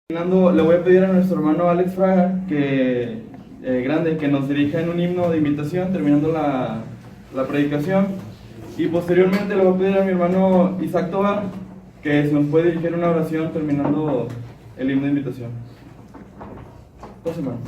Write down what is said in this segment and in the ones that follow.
Terminando, le voy a pedir a nuestro hermano Alex Fraga, grande, que nos dirija en un himno de invitación, terminando la predicación. Y posteriormente le voy a pedir a mi hermano Isaac Tobar, que se nos puede dirigir una oración terminando el himno de invitación. Dos hermanos.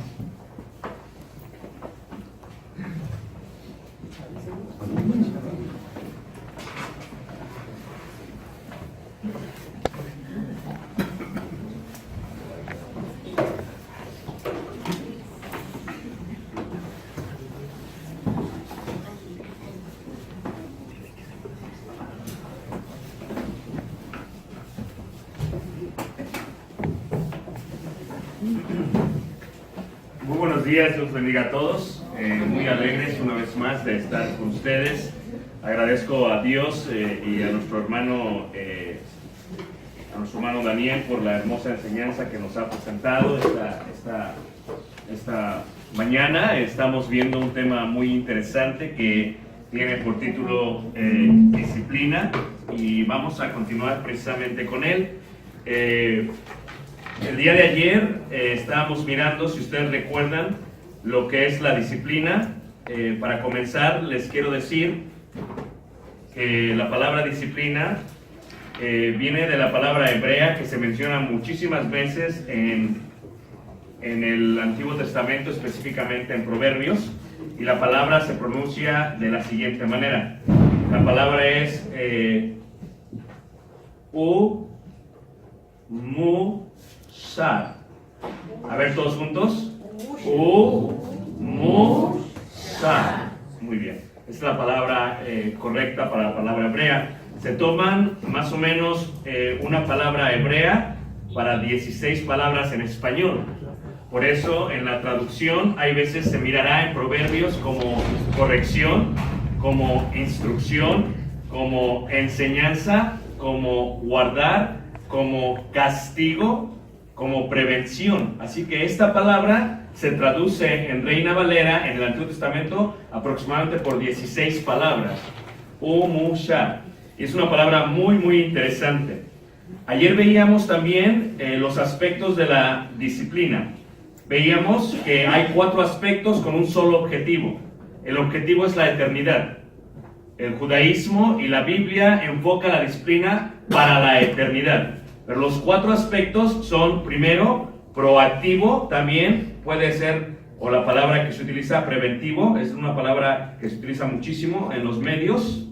Muy buenos días, Dios bendiga a todos. Muy alegres una vez más de estar con ustedes. Agradezco a Dios y a nuestro hermano Daniel por la hermosa enseñanza que nos ha presentado esta mañana. Estamos viendo un tema muy interesante que tiene por título disciplina, y vamos a continuar precisamente con él. El día de ayer estábamos mirando, si ustedes recuerdan, lo que es la disciplina. Para comenzar, les quiero decir que la palabra disciplina viene de la palabra hebrea que se menciona muchísimas veces en el Antiguo Testamento, específicamente en Proverbios, y la palabra se pronuncia de la siguiente manera. La palabra es musar. A ver, todos juntos. Musar. Muy bien. Esta es la palabra correcta para la palabra hebrea. Se toman más o menos una palabra hebrea para 16 palabras en español. Por eso en la traducción hay veces se mirará en Proverbios como corrección, como instrucción, como enseñanza, como guardar, como castigo, como prevención. Así que esta palabra se traduce en Reina Valera en el Antiguo Testamento aproximadamente por 16 palabras. Umusha. Es una palabra muy interesante. Ayer veíamos también los aspectos de la disciplina. Veíamos que hay 4 aspectos con un solo objetivo. El objetivo es la eternidad. El judaísmo y la Biblia enfoca la disciplina para la eternidad. Pero los 4 aspectos son, primero, proactivo, también puede ser, o la palabra que se utiliza, preventivo, es una palabra que se utiliza muchísimo en los medios.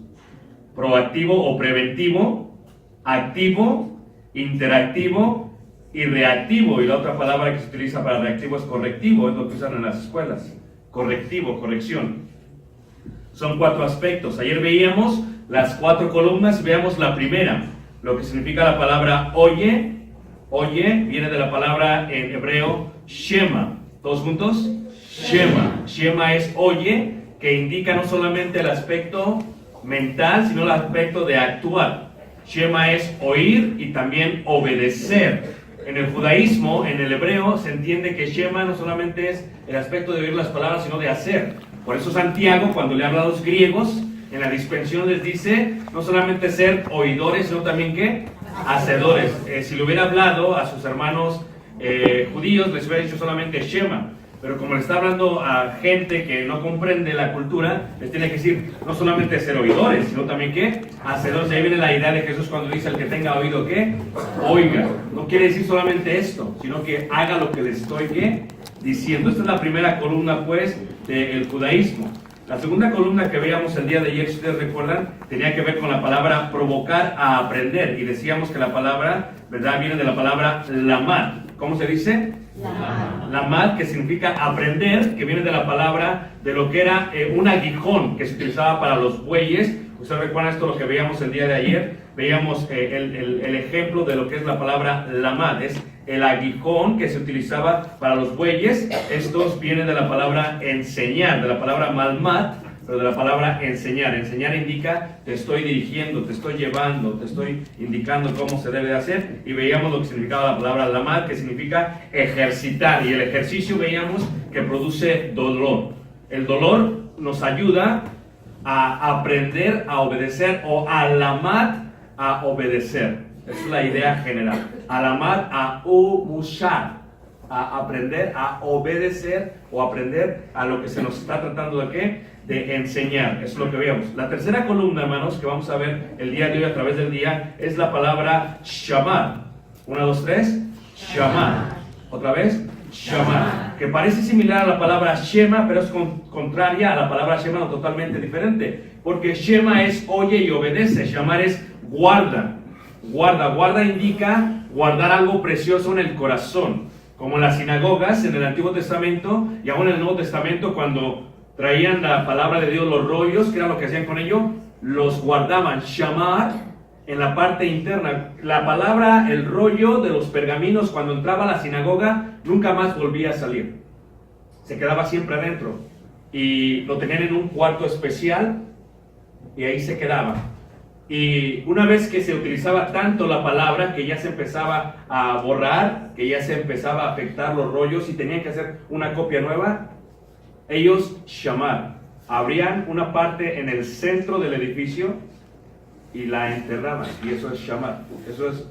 Proactivo o preventivo, activo, interactivo y reactivo. Y la otra palabra que se utiliza para reactivo es correctivo, es lo que usan en las escuelas. Correctivo, corrección. Son 4 aspectos. Ayer veíamos las 4 columnas. Veamos la primera, lo que significa la palabra oye. Oye viene de la palabra en hebreo shema. ¿Todos juntos? Shema. Shema es oye, que indica no solamente el aspecto mental, sino el aspecto de actuar. Shema es oír y también obedecer. En el judaísmo, en el hebreo, se entiende que Shema no solamente es el aspecto de oír las palabras, sino de hacer. Por eso Santiago, cuando le habla a los griegos, en la dispensación les dice, no solamente ser oidores, sino también, ¿qué? Hacedores. Si le hubiera hablado a sus hermanos judíos, les hubiera dicho solamente Shema. Pero como le está hablando a gente que no comprende la cultura, les tiene que decir, no solamente ser oidores, sino también, ¿qué? Hacedores. Ahí viene la idea de Jesús cuando dice, el que tenga oído, ¿qué? Oiga. No quiere decir solamente esto, sino que haga lo que les estoy, ¿qué? Diciendo. Esta es la primera columna, pues, del judaísmo. La segunda columna que veíamos el día de ayer, si ustedes recuerdan, tenía que ver con la palabra provocar a aprender. Y decíamos que la palabra, ¿verdad?, viene de la palabra lamad. ¿Cómo se dice? Lamad, que significa aprender, que viene de la palabra de lo que era un aguijón que se utilizaba para los bueyes. Ustedes recuerdan esto, lo que veíamos el día de ayer. Veíamos el ejemplo de lo que es la palabra lamad. Es el aguijón que se utilizaba para los bueyes. Estos vienen de la palabra enseñar, de la palabra malmat, pero de la palabra enseñar. Enseñar indica, te estoy dirigiendo, te estoy llevando, te estoy indicando cómo se debe de hacer. Y veíamos lo que significaba la palabra lamad, que significa ejercitar. Y el ejercicio veíamos que produce dolor. El dolor nos ayuda a aprender a obedecer, o a lamad, a obedecer. Esa es la idea general. Alamad a umushar, a aprender, a obedecer o aprender a lo que se nos está tratando de ¿qué? De enseñar. Eso es lo que veíamos. La tercera columna, hermanos, que vamos a ver el día de hoy a través del día, es la palabra shamar. 1, 2, 3. Shamar. Otra vez. Shamar. Que parece similar a la palabra shema, pero es contraria a la palabra shema, no, totalmente diferente. Porque shema es oye y obedece. Shamar es guarda. Guarda indica guardar algo precioso en el corazón. Como en las sinagogas en el Antiguo Testamento y aún en el Nuevo Testamento, cuando traían la palabra de Dios, los rollos, ¿qué era lo que hacían con ello? Los guardaban. Shamar en la parte interna. La palabra, el rollo de los pergaminos, cuando entraba a la sinagoga, nunca más volvía a salir. Se quedaba siempre adentro. Y lo tenían en un cuarto especial y ahí se quedaba. Y una vez que se utilizaba tanto la palabra que ya se empezaba a borrar, que ya se empezaba a afectar los rollos y tenían que hacer una copia nueva, ellos shamar, abrían una parte en el centro del edificio y la enterraban, y eso es shamar, eso es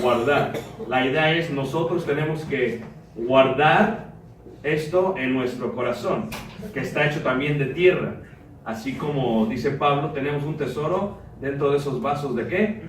guardar. La idea es, nosotros tenemos que guardar esto en nuestro corazón, que está hecho también de tierra, así como dice Pablo, tenemos un tesoro dentro de esos vasos de ¿qué?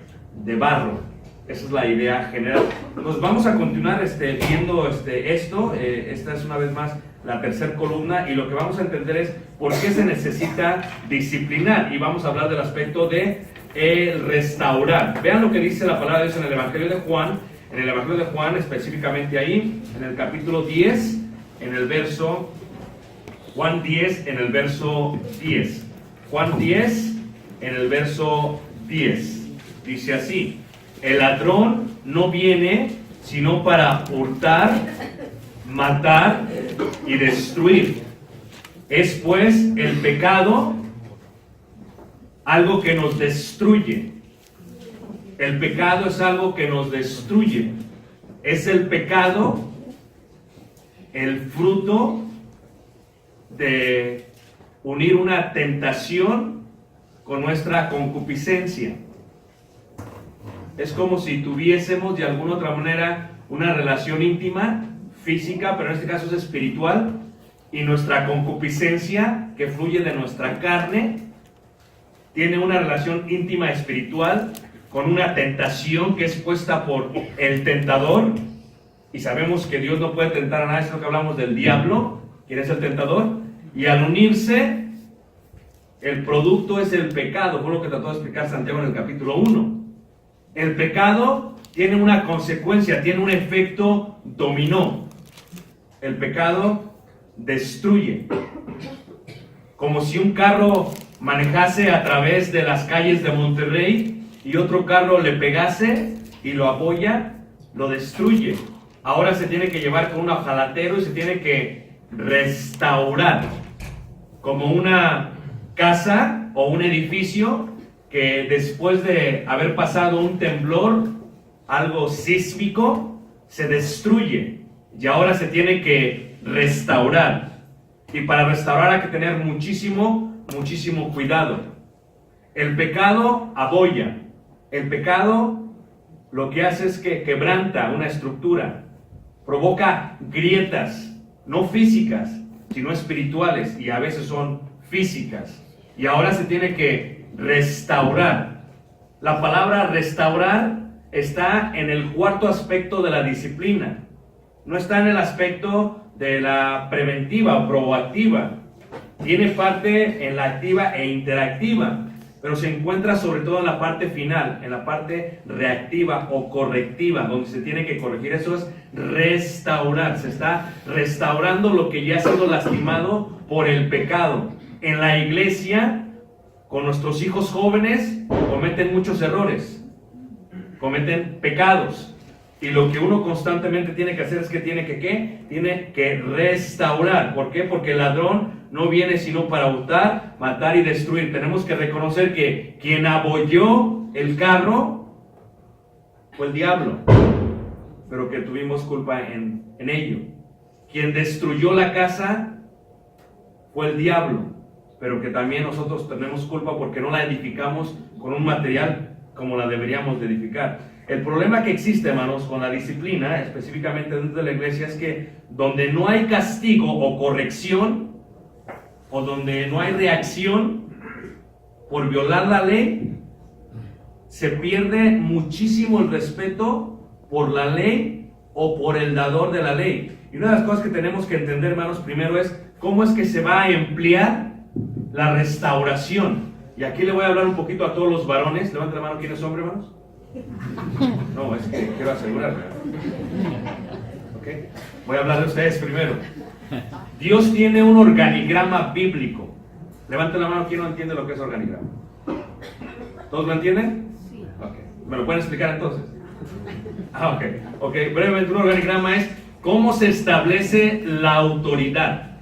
De barro. Esa es la idea general. Nos vamos a continuar viendo esto. Esta es una vez más la tercera columna y lo que vamos a entender es por qué se necesita disciplinar. Y vamos a hablar del aspecto de el restaurar. Vean lo que dice la palabra de Dios en el Evangelio de Juan. En el Evangelio de Juan, específicamente ahí, en el capítulo 10, en el verso... Juan 10, en el verso 10. Juan 10, en el verso 10. Dice así: el ladrón no viene sino para hurtar, matar y destruir. Es pues el pecado algo que nos destruye. El pecado es algo que nos destruye. Es el pecado el fruto de unir una tentación con nuestra concupiscencia. Es como si tuviésemos de alguna otra manera una relación íntima, física, pero en este caso es espiritual, y nuestra concupiscencia, que fluye de nuestra carne, tiene una relación íntima espiritual con una tentación que es puesta por el tentador, y sabemos que Dios no puede tentar a nadie, sino que hablamos del diablo, quien es el tentador, y al unirse, el producto es el pecado, por lo que trató de explicar Santiago en el capítulo 1. El pecado tiene una consecuencia, tiene un efecto dominó. El pecado destruye. Como si un carro manejase a través de las calles de Monterrey y otro carro le pegase y lo apoya, lo destruye. Ahora se tiene que llevar con un hojalatero y se tiene que restaurar. Como una casa o un edificio que después de haber pasado un temblor, algo sísmico, se destruye y ahora se tiene que restaurar. Y para restaurar hay que tener muchísimo cuidado. El pecado abolla. El pecado lo que hace es que quebranta una estructura, provoca grietas, no físicas, sino espirituales, y a veces son físicas. Y ahora se tiene que restaurar. La palabra restaurar está en el cuarto aspecto de la disciplina. No está en el aspecto de la preventiva o proactiva. Tiene parte en la activa e interactiva, pero se encuentra sobre todo en la parte final, en la parte reactiva o correctiva, donde se tiene que corregir. Eso es restaurar. Se está restaurando lo que ya ha sido lastimado por el pecado. En la iglesia, con nuestros hijos jóvenes, cometen muchos errores, cometen pecados. Y lo que uno constantemente tiene que hacer es que tiene que ¿qué? Tiene que restaurar. ¿Por qué? Porque el ladrón no viene sino para hurtar, matar y destruir. Tenemos que reconocer que quien abolló el carro fue el diablo, pero que tuvimos culpa en ello. Quien destruyó la casa fue el diablo, pero que también nosotros tenemos culpa porque no la edificamos con un material como la deberíamos de edificar. El problema que existe, hermanos, con la disciplina, específicamente dentro de la iglesia, es que donde no hay castigo o corrección, o donde no hay reacción por violar la ley, se pierde muchísimo el respeto por la ley o por el dador de la ley. Y una de las cosas que tenemos que entender, hermanos, primero es cómo es que se va a emplear la restauración. Y aquí le voy a hablar un poquito a todos los varones. Levanta la mano, ¿quién es hombre, hermanos? No, es que quiero asegurarme. ¿Okay? Voy a hablar de ustedes primero. Dios tiene un organigrama bíblico. Levanta la mano, ¿quién no entiende lo que es organigrama? ¿Todos lo entienden? Sí. Okay. ¿Me lo pueden explicar entonces? Ok. Brevemente, un organigrama es cómo se establece la autoridad.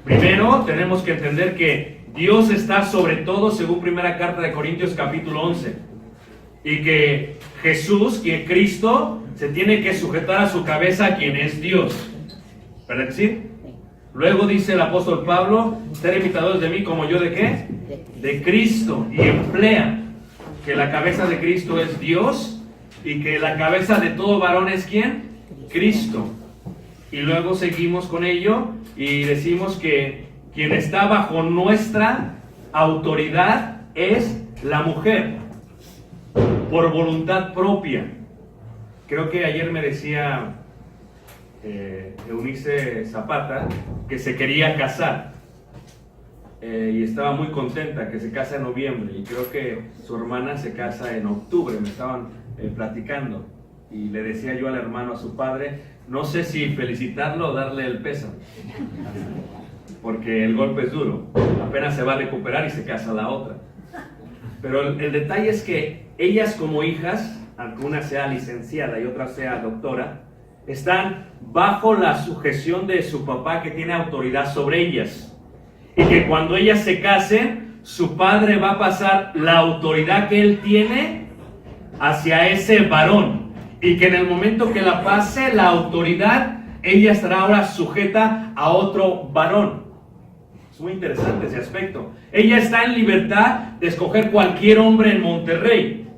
Primero, tenemos que entender que Dios está sobre todo, según primera carta de Corintios capítulo 11. Y que Jesús, que Cristo, se tiene que sujetar a su cabeza, quien es Dios. ¿Verdad que sí? Luego dice el apóstol Pablo, ser imitadores de mí como yo, ¿de qué? De Cristo. Y emplea que la cabeza de Cristo es Dios y que la cabeza de todo varón es ¿quién? Cristo. Y luego seguimos con ello y decimos que quien está bajo nuestra autoridad es la mujer, por voluntad propia. Creo que ayer me decía Eunice Zapata que se quería casar y estaba muy contenta, que se casa en noviembre, y creo que su hermana se casa en octubre. Me estaban platicando y le decía yo al hermano, a su padre, no sé si felicitarlo o darle el pésame, porque el golpe es duro, apenas se va a recuperar y se casa la otra. Pero el detalle es que ellas como hijas, aunque una sea licenciada y otra sea doctora, están bajo la sujeción de su papá, que tiene autoridad sobre ellas. Y que cuando ellas se casen, su padre va a pasar la autoridad que él tiene hacia ese varón. Y que en el momento que la pase la autoridad, ella estará ahora sujeta a otro varón. Es muy interesante ese aspecto. Ella está en libertad de escoger cualquier hombre en Monterrey.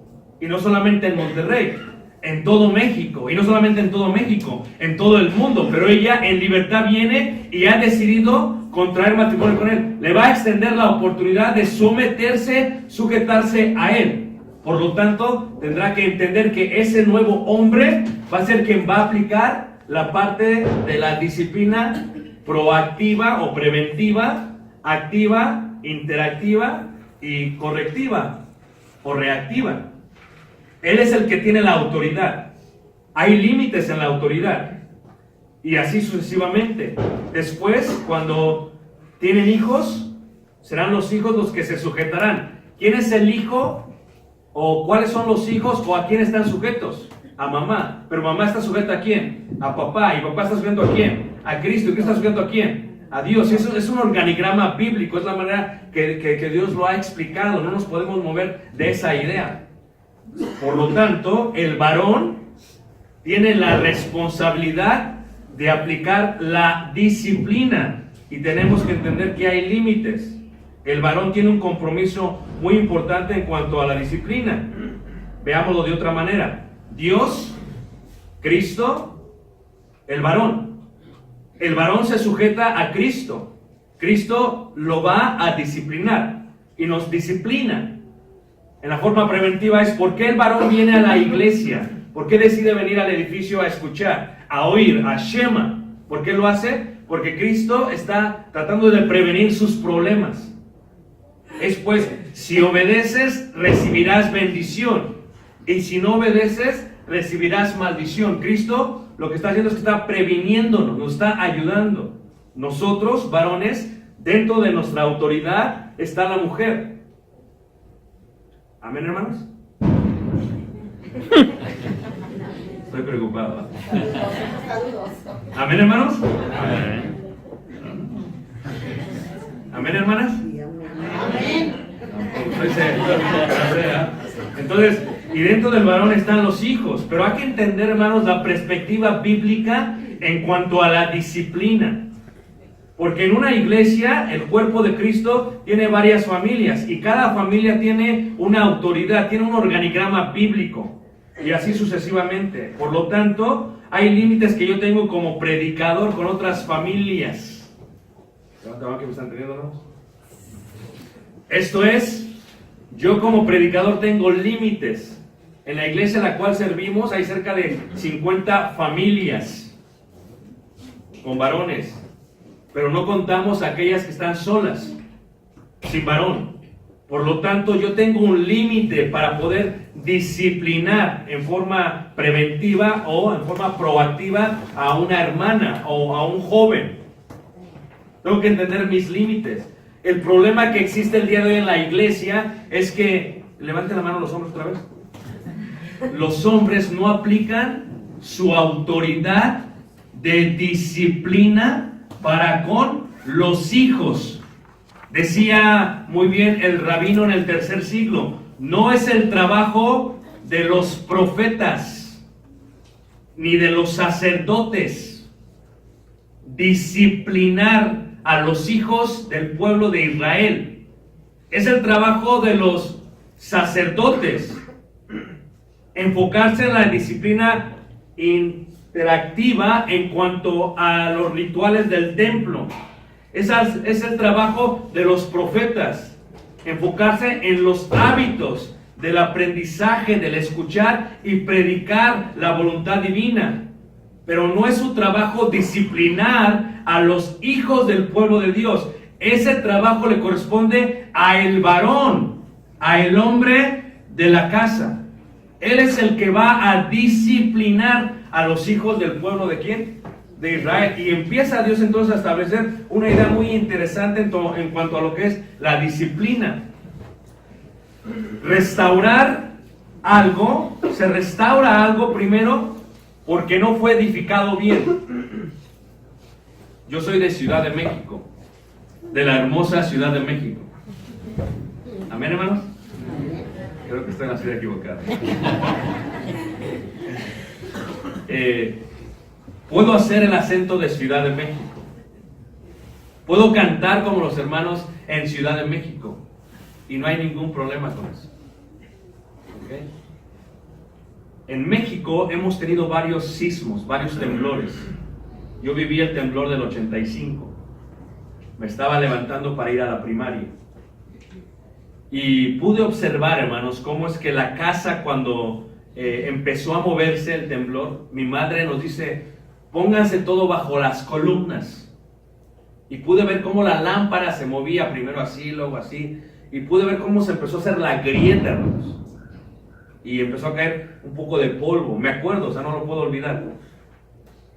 Y no solamente en Monterrey, en todo México. Y no solamente en todo México, en todo el mundo. Pero ella en libertad viene y ha decidido contraer matrimonio con él. Le va a extender la oportunidad de someterse, sujetarse a él. Por lo tanto, tendrá que entender que ese nuevo hombre va a ser quien va a aplicar la parte de la disciplina proactiva o preventiva, activa, interactiva y correctiva o reactiva. Él es el que tiene la autoridad. Hay límites en la autoridad. Y así sucesivamente. Después, cuando tienen hijos, serán los hijos los que se sujetarán. ¿Quién es el hijo? ¿O cuáles son los hijos? ¿O a quién están sujetos? A mamá. Pero mamá está sujeta ¿a quién? A papá. ¿Y papá está sujeto a quién? A Cristo. ¿Y Cristo está sujeto a quién? A Dios. Y eso es un organigrama bíblico. Es la manera que Dios lo ha explicado. No nos podemos mover de esa idea. Por lo tanto, el varón tiene la responsabilidad de aplicar la disciplina. Y tenemos que entender que hay límites. El varón tiene un compromiso muy importante en cuanto a la disciplina. Veámoslo de otra manera. Dios, Cristo, el varón. El varón se sujeta a Cristo. Cristo lo va a disciplinar y nos disciplina. En la forma preventiva es ¿por qué el varón viene a la iglesia? ¿Por qué decide venir al edificio a escuchar, a oír, a Shema? ¿Por qué lo hace? Porque Cristo está tratando de prevenir sus problemas. Es pues, si obedeces, recibirás bendición. Y si no obedeces, recibirás maldición. Cristo lo que está haciendo es que está previniéndonos, nos está ayudando. Nosotros, varones, dentro de nuestra autoridad está la mujer. ¿Amén, hermanos? Estoy preocupado. ¿Amén, hermanos? Amén. ¿Amén, hermanas? Amén. Entonces, y dentro del varón están los hijos. Pero hay que entender, hermanos, la perspectiva bíblica en cuanto a la disciplina. Porque en una iglesia, el cuerpo de Cristo tiene varias familias y cada familia tiene una autoridad, tiene un organigrama bíblico. y así sucesivamente. Por lo tanto, hay límites que yo tengo como predicador con otras familias. Levanta la mano que me están entendiendo, ¿no? Esto es, yo como predicador tengo límites. En la iglesia en la cual servimos hay cerca de 50 familias con varones, pero no contamos aquellas que están solas, sin varón. Por lo tanto, yo tengo un límite para poder disciplinar en forma preventiva o en forma proactiva a una hermana o a un joven. Tengo que entender mis límites. El problema que existe el día de hoy en la iglesia es que, levanten la mano los hombres otra vez, los hombres no aplican su autoridad de disciplina para con los hijos. Decía muy bien el rabino en el tercer siglo, no es el trabajo de los profetas ni de los sacerdotes disciplinar a los hijos del pueblo de Israel. Es el trabajo de los sacerdotes enfocarse en la disciplina interactiva en cuanto a los rituales del templo. Es el trabajo de los profetas, enfocarse en los hábitos del aprendizaje, del escuchar y predicar la voluntad divina. Pero no es su trabajo disciplinar a los hijos del pueblo de Dios. Ese trabajo le corresponde a el varón, a el hombre de la casa. Él es el que va a disciplinar a los hijos del pueblo ¿de quién? De Israel. Y empieza Dios entonces a establecer una idea muy interesante en cuanto a lo que es la disciplina. Restaurar algo, se restaura algo primero porque no fue edificado bien. Yo soy de Ciudad de México, de la hermosa Ciudad de México. ¿Amén, hermanos? Creo que estoy en la ciudad equivocada. Puedo hacer el acento de Ciudad de México. Puedo cantar como los hermanos en Ciudad de México. Y no hay ningún problema con eso. ¿Okay? En México hemos tenido varios sismos, varios temblores. Yo viví el temblor del 85. Me estaba levantando para ir a la primaria. Y pude observar, hermanos, cómo es que la casa cuando empezó a moverse el temblor, mi madre nos dice, pónganse todo bajo las columnas. Y pude ver cómo la lámpara se movía, primero así, luego así. Y pude ver cómo se empezó a hacer la grieta, hermanos. Y empezó a caer un poco de polvo. Me acuerdo, o sea, no lo puedo olvidar.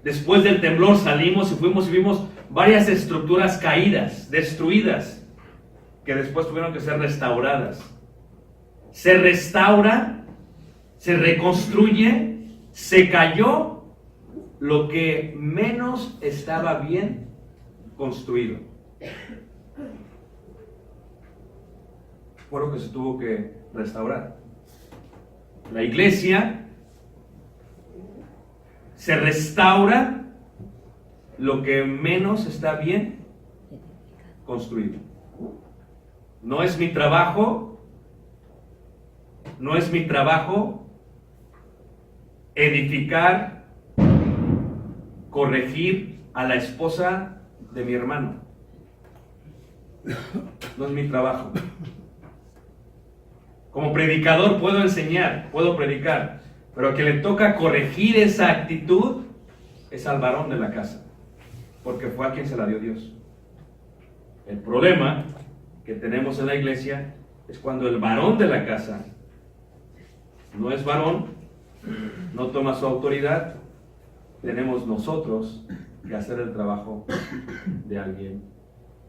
Después del temblor salimos y fuimos y vimos varias estructuras caídas, destruidas, que después tuvieron que ser restauradas. Se restaura, se reconstruye, se cayó lo que menos estaba bien construido. Fue lo que se tuvo que restaurar. La iglesia se restaura lo que menos está bien construido. No es mi trabajo edificar, corregir a la esposa de mi hermano. No es mi trabajo. Como predicador puedo enseñar, puedo predicar, pero a que le toca corregir esa actitud es al varón de la casa, porque fue a quien se la dio Dios. El problema que tenemos en la iglesia es cuando el varón de la casa no es varón, no toma su autoridad, tenemos nosotros que hacer el trabajo de alguien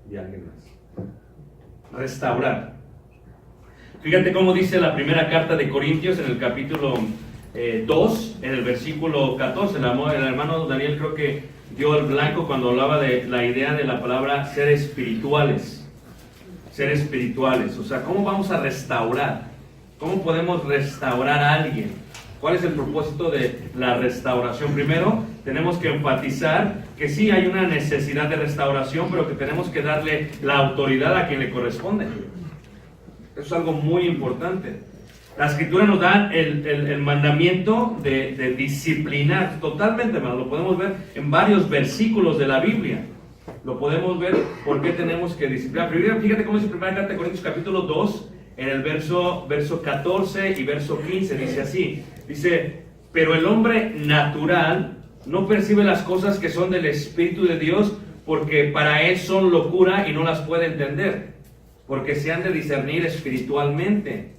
más. Restaurar. Fíjate cómo dice la primera carta de Corintios en el capítulo 2, en el versículo 14. El hermano Daniel creo que dio el blanco cuando hablaba de la idea de la palabra ser espirituales. Ser espirituales, o sea, ¿cómo vamos a restaurar? ¿Cómo podemos restaurar a alguien? ¿Cuál es el propósito de la restauración? Primero, tenemos que enfatizar que sí hay una necesidad de restauración, pero que tenemos que darle la autoridad a quien le corresponde. Eso es algo muy importante. La Escritura nos da el mandamiento de disciplinar totalmente, hermano. Lo podemos ver en varios versículos de la Biblia. Lo podemos ver por qué tenemos que disciplinar. Pero fíjate cómo dice 1 Carta de Corintios capítulo 2, en el verso 14 y verso 15, dice así. Dice, pero el hombre natural no percibe las cosas que son del Espíritu de Dios, porque para él son locura y no las puede entender, porque se han de discernir espiritualmente.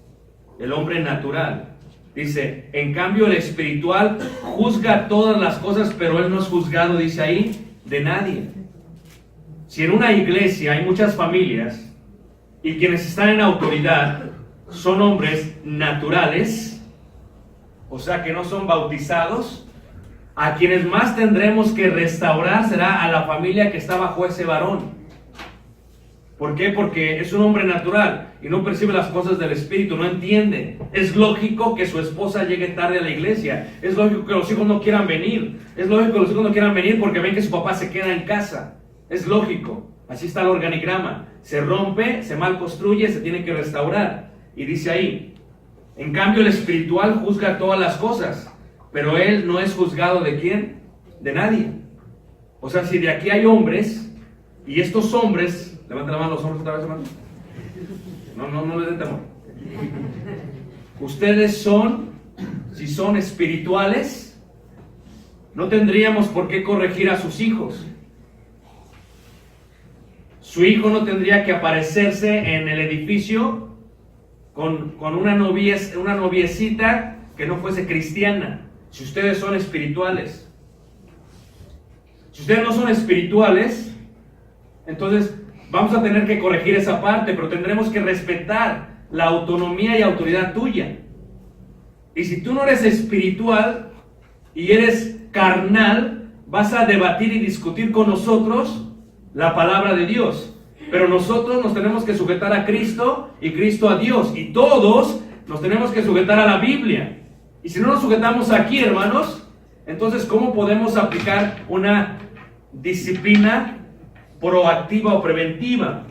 El hombre natural. Dice, en cambio el espiritual juzga todas las cosas, pero él no es juzgado, dice ahí, de nadie. Si en una iglesia hay muchas familias y quienes están en autoridad son hombres naturales, o sea que no son bautizados, a quienes más tendremos que restaurar será a la familia que está bajo ese varón. ¿Por qué? Porque es un hombre natural y no percibe las cosas del Espíritu, no entiende. Es lógico que su esposa llegue tarde a la iglesia. Es lógico que los hijos no quieran venir. Es lógico que los hijos no quieran venir porque ven que su papá se queda en casa. Es lógico. Así está el organigrama. Se rompe, se mal construye, se tiene que restaurar. Y dice ahí, en cambio el espiritual juzga todas las cosas, pero él no es juzgado ¿de quién? De nadie. O sea, si de aquí hay hombres, y estos hombres... Levanten la mano los hombres otra vez, hermano. No les den temor. Ustedes son, si son espirituales, no tendríamos por qué corregir a sus hijos. Su hijo no tendría que aparecerse en el edificio con una noviecita que no fuese cristiana, si ustedes son espirituales. Si ustedes no son espirituales, entonces vamos a tener que corregir esa parte, pero tendremos que respetar la autonomía y autoridad tuya. Y si tú no eres espiritual y eres carnal, vas a debatir y discutir con nosotros la palabra de Dios. Pero nosotros nos tenemos que sujetar a Cristo y Cristo a Dios. Y todos nos tenemos que sujetar a la Biblia. Y si no nos sujetamos aquí, hermanos, entonces ¿cómo podemos aplicar una disciplina proactiva o preventiva?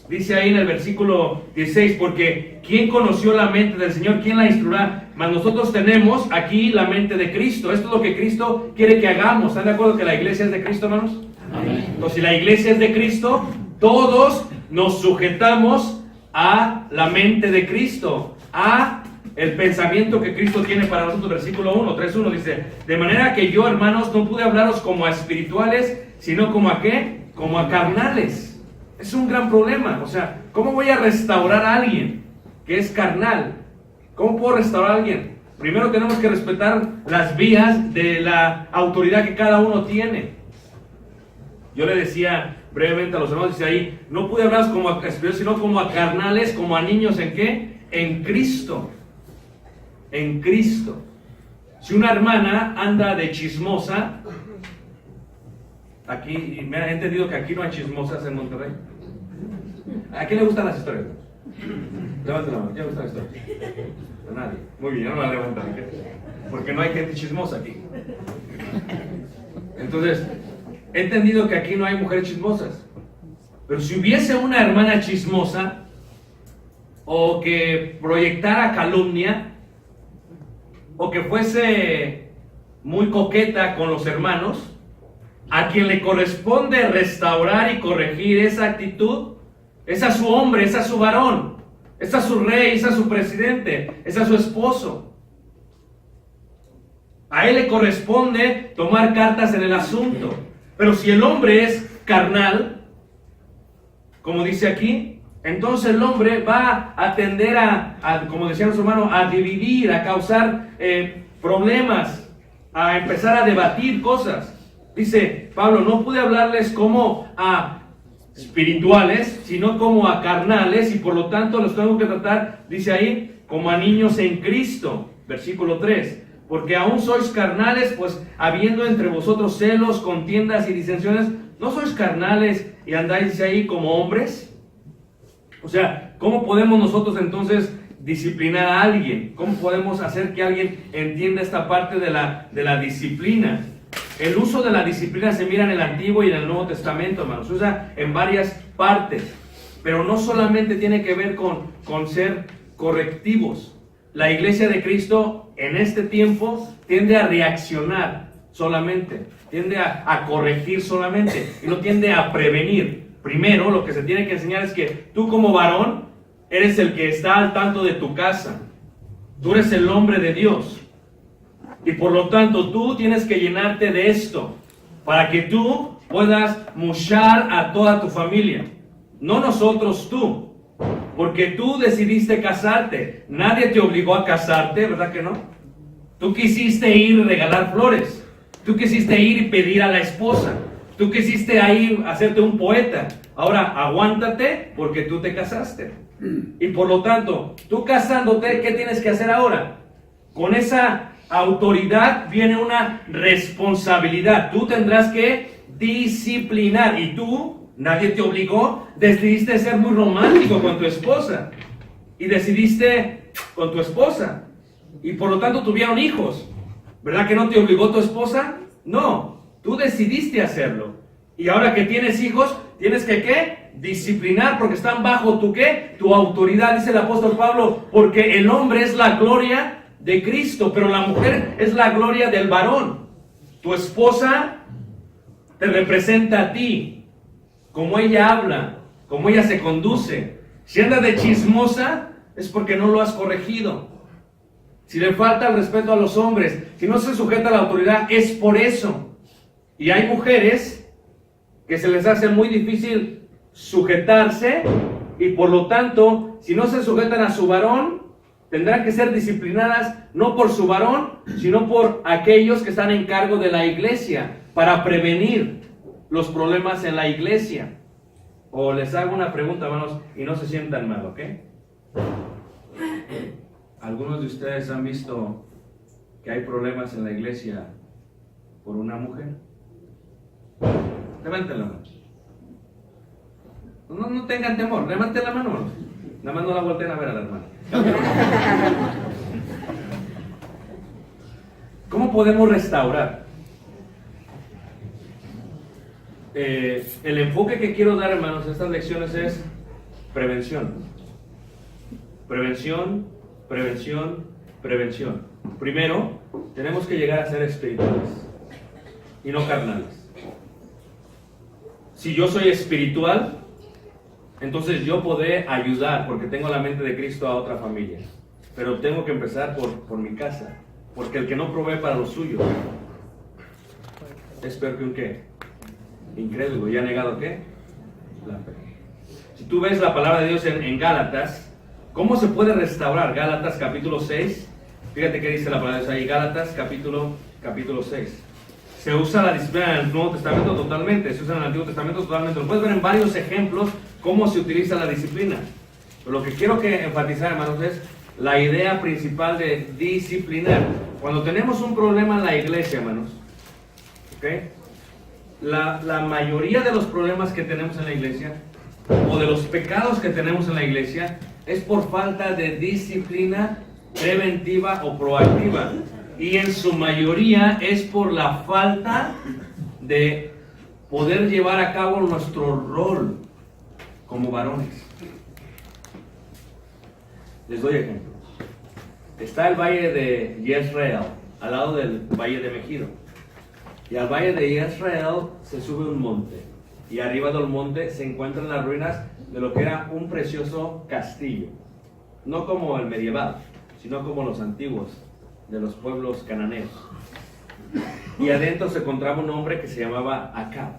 Dice ahí en el versículo 16, porque ¿quién conoció la mente del Señor? ¿Quién la instruirá? Mas nosotros tenemos aquí la mente de Cristo. Esto es lo que Cristo quiere que hagamos. ¿Están de acuerdo que la iglesia es de Cristo, hermanos? Amén. Entonces, si la iglesia es de Cristo, todos nos sujetamos a la mente de Cristo, a el pensamiento que Cristo tiene para nosotros. Versículo 1, 3:1 dice, de manera que yo, hermanos, no pude hablaros como a espirituales, sino como a ¿qué? Como a carnales. Es un gran problema. O sea, ¿cómo voy a restaurar a alguien que es carnal? ¿Cómo puedo restaurar a alguien? Primero tenemos que respetar las vías de la autoridad que cada uno tiene. Yo le decía brevemente a los hermanos, dice ahí, no pude hablar como a espirituales, sino como a carnales, como a niños, ¿en qué? En Cristo. En Cristo. Si una hermana anda de chismosa, aquí, me han entendido que aquí no hay chismosas en Monterrey. ¿A quién le gustan las historias? Levante la mano, ¿quién le gustan las historias? A nadie. Muy bien, no la levantan, porque no hay gente chismosa aquí. Entonces, he entendido que aquí no hay mujeres chismosas. Pero si hubiese una hermana chismosa, o que proyectara calumnia, o que fuese muy coqueta con los hermanos, a quien le corresponde restaurar y corregir esa actitud, es a su hombre, es a su varón, es a su rey, es a su presidente, es a su esposo. A él le corresponde tomar cartas en el asunto. Pero si el hombre es carnal, como dice aquí, entonces el hombre va a tender a como decía nuestro hermano, a dividir, a causar problemas, a empezar a debatir cosas. Dice Pablo, no pude hablarles como a espirituales, sino como a carnales, y por lo tanto los tengo que tratar, dice ahí, como a niños en Cristo. Versículo 3. Porque aún sois carnales, pues habiendo entre vosotros celos, contiendas y disensiones, ¿no sois carnales y andáis, dice ahí, como hombres? O sea, ¿cómo podemos nosotros entonces disciplinar a alguien? ¿Cómo podemos hacer que alguien entienda esta parte de la disciplina? El uso de la disciplina se mira en el Antiguo y en el Nuevo Testamento, hermanos. Se usa en varias partes, pero no solamente tiene que ver con ser correctivos. la iglesia de Cristo en este tiempo tiende a reaccionar solamente, tiende a corregir solamente y no tiende a prevenir. Primero, lo que se tiene que enseñar es que tú como varón eres el que está al tanto de tu casa. Tú eres el hombre de Dios. Y por lo tanto, tú tienes que llenarte de esto para que tú puedas mushar a toda tu familia. No nosotros, tú. Porque tú decidiste casarte. Nadie te obligó a casarte, ¿verdad que no? Tú quisiste ir y regalar flores. Tú quisiste ir y pedir a la esposa. Tú quisiste ir a hacerte un poeta. Ahora, aguántate porque tú te casaste. Y por lo tanto, tú casándote, ¿qué tienes que hacer ahora? Con esa autoridad viene una responsabilidad. Tú tendrás que disciplinar. Y tú, nadie te obligó, decidiste ser muy romántico con tu esposa. Y decidiste con tu esposa. Y por lo tanto tuvieron hijos. ¿Verdad que no te obligó tu esposa? No, tú decidiste hacerlo. Y ahora que tienes hijos, tienes que ¿qué? Disciplinar, porque están bajo tu ¿qué? Tu autoridad, dice el apóstol Pablo, porque el hombre es la gloria de Cristo, pero la mujer es la gloria del varón. Tu esposa te representa a ti, como ella habla, como ella se conduce. Si anda de chismosa, es porque no lo has corregido. Si le falta el respeto a los hombres, si no se sujeta a la autoridad, es por eso. Y hay mujeres que se les hace muy difícil sujetarse y por lo tanto, si no se sujetan a su varón, tendrán que ser disciplinadas no por su varón, sino por aquellos que están en cargo de la iglesia para prevenir los problemas en la iglesia. O les hago una pregunta, hermanos, y no se sientan mal, ¿ok? ¿Algunos de ustedes han visto que hay problemas en la iglesia por una mujer? Levanten la mano. No tengan temor, levanten la mano, hermanos. Nada más no la volteen a ver a la hermana. ¿Cómo podemos restaurar? El enfoque que quiero dar, hermanos, en estas lecciones es prevención. Prevención, prevención, prevención. Primero, tenemos que llegar a ser espirituales y no carnales. Si yo soy espiritual, entonces yo podré ayudar porque tengo la mente de Cristo a otra familia. Pero tengo que empezar por mi casa. Porque el que no provee para los suyos es peor que un ¿qué? Incrédulo. ¿Y ha negado qué? La fe. Si tú ves la palabra de Dios en Gálatas, ¿cómo se puede restaurar? Gálatas capítulo 6. Fíjate qué dice la palabra de Dios ahí. Gálatas capítulo 6. Se usa la disciplina en el Nuevo Testamento totalmente, se usa en el Antiguo Testamento totalmente. Lo puedes ver en varios ejemplos cómo se utiliza la disciplina. Pero lo que quiero que enfatizar, hermanos, es la idea principal de disciplinar. Cuando tenemos un problema en la iglesia, hermanos, ¿okay? La mayoría de los problemas que tenemos en la iglesia, o de los pecados que tenemos en la iglesia, es por falta de disciplina preventiva o proactiva. Y en su mayoría es por la falta de poder llevar a cabo nuestro rol como varones. Les doy ejemplos. Está el valle de Jezreel, al lado del valle de Megido. Y al valle de Jezreel se sube un monte. Y arriba del monte se encuentran las ruinas de lo que era un precioso castillo. No como el medieval, sino como los antiguos de los pueblos cananeos. Y adentro se encontraba un hombre que se llamaba Acab.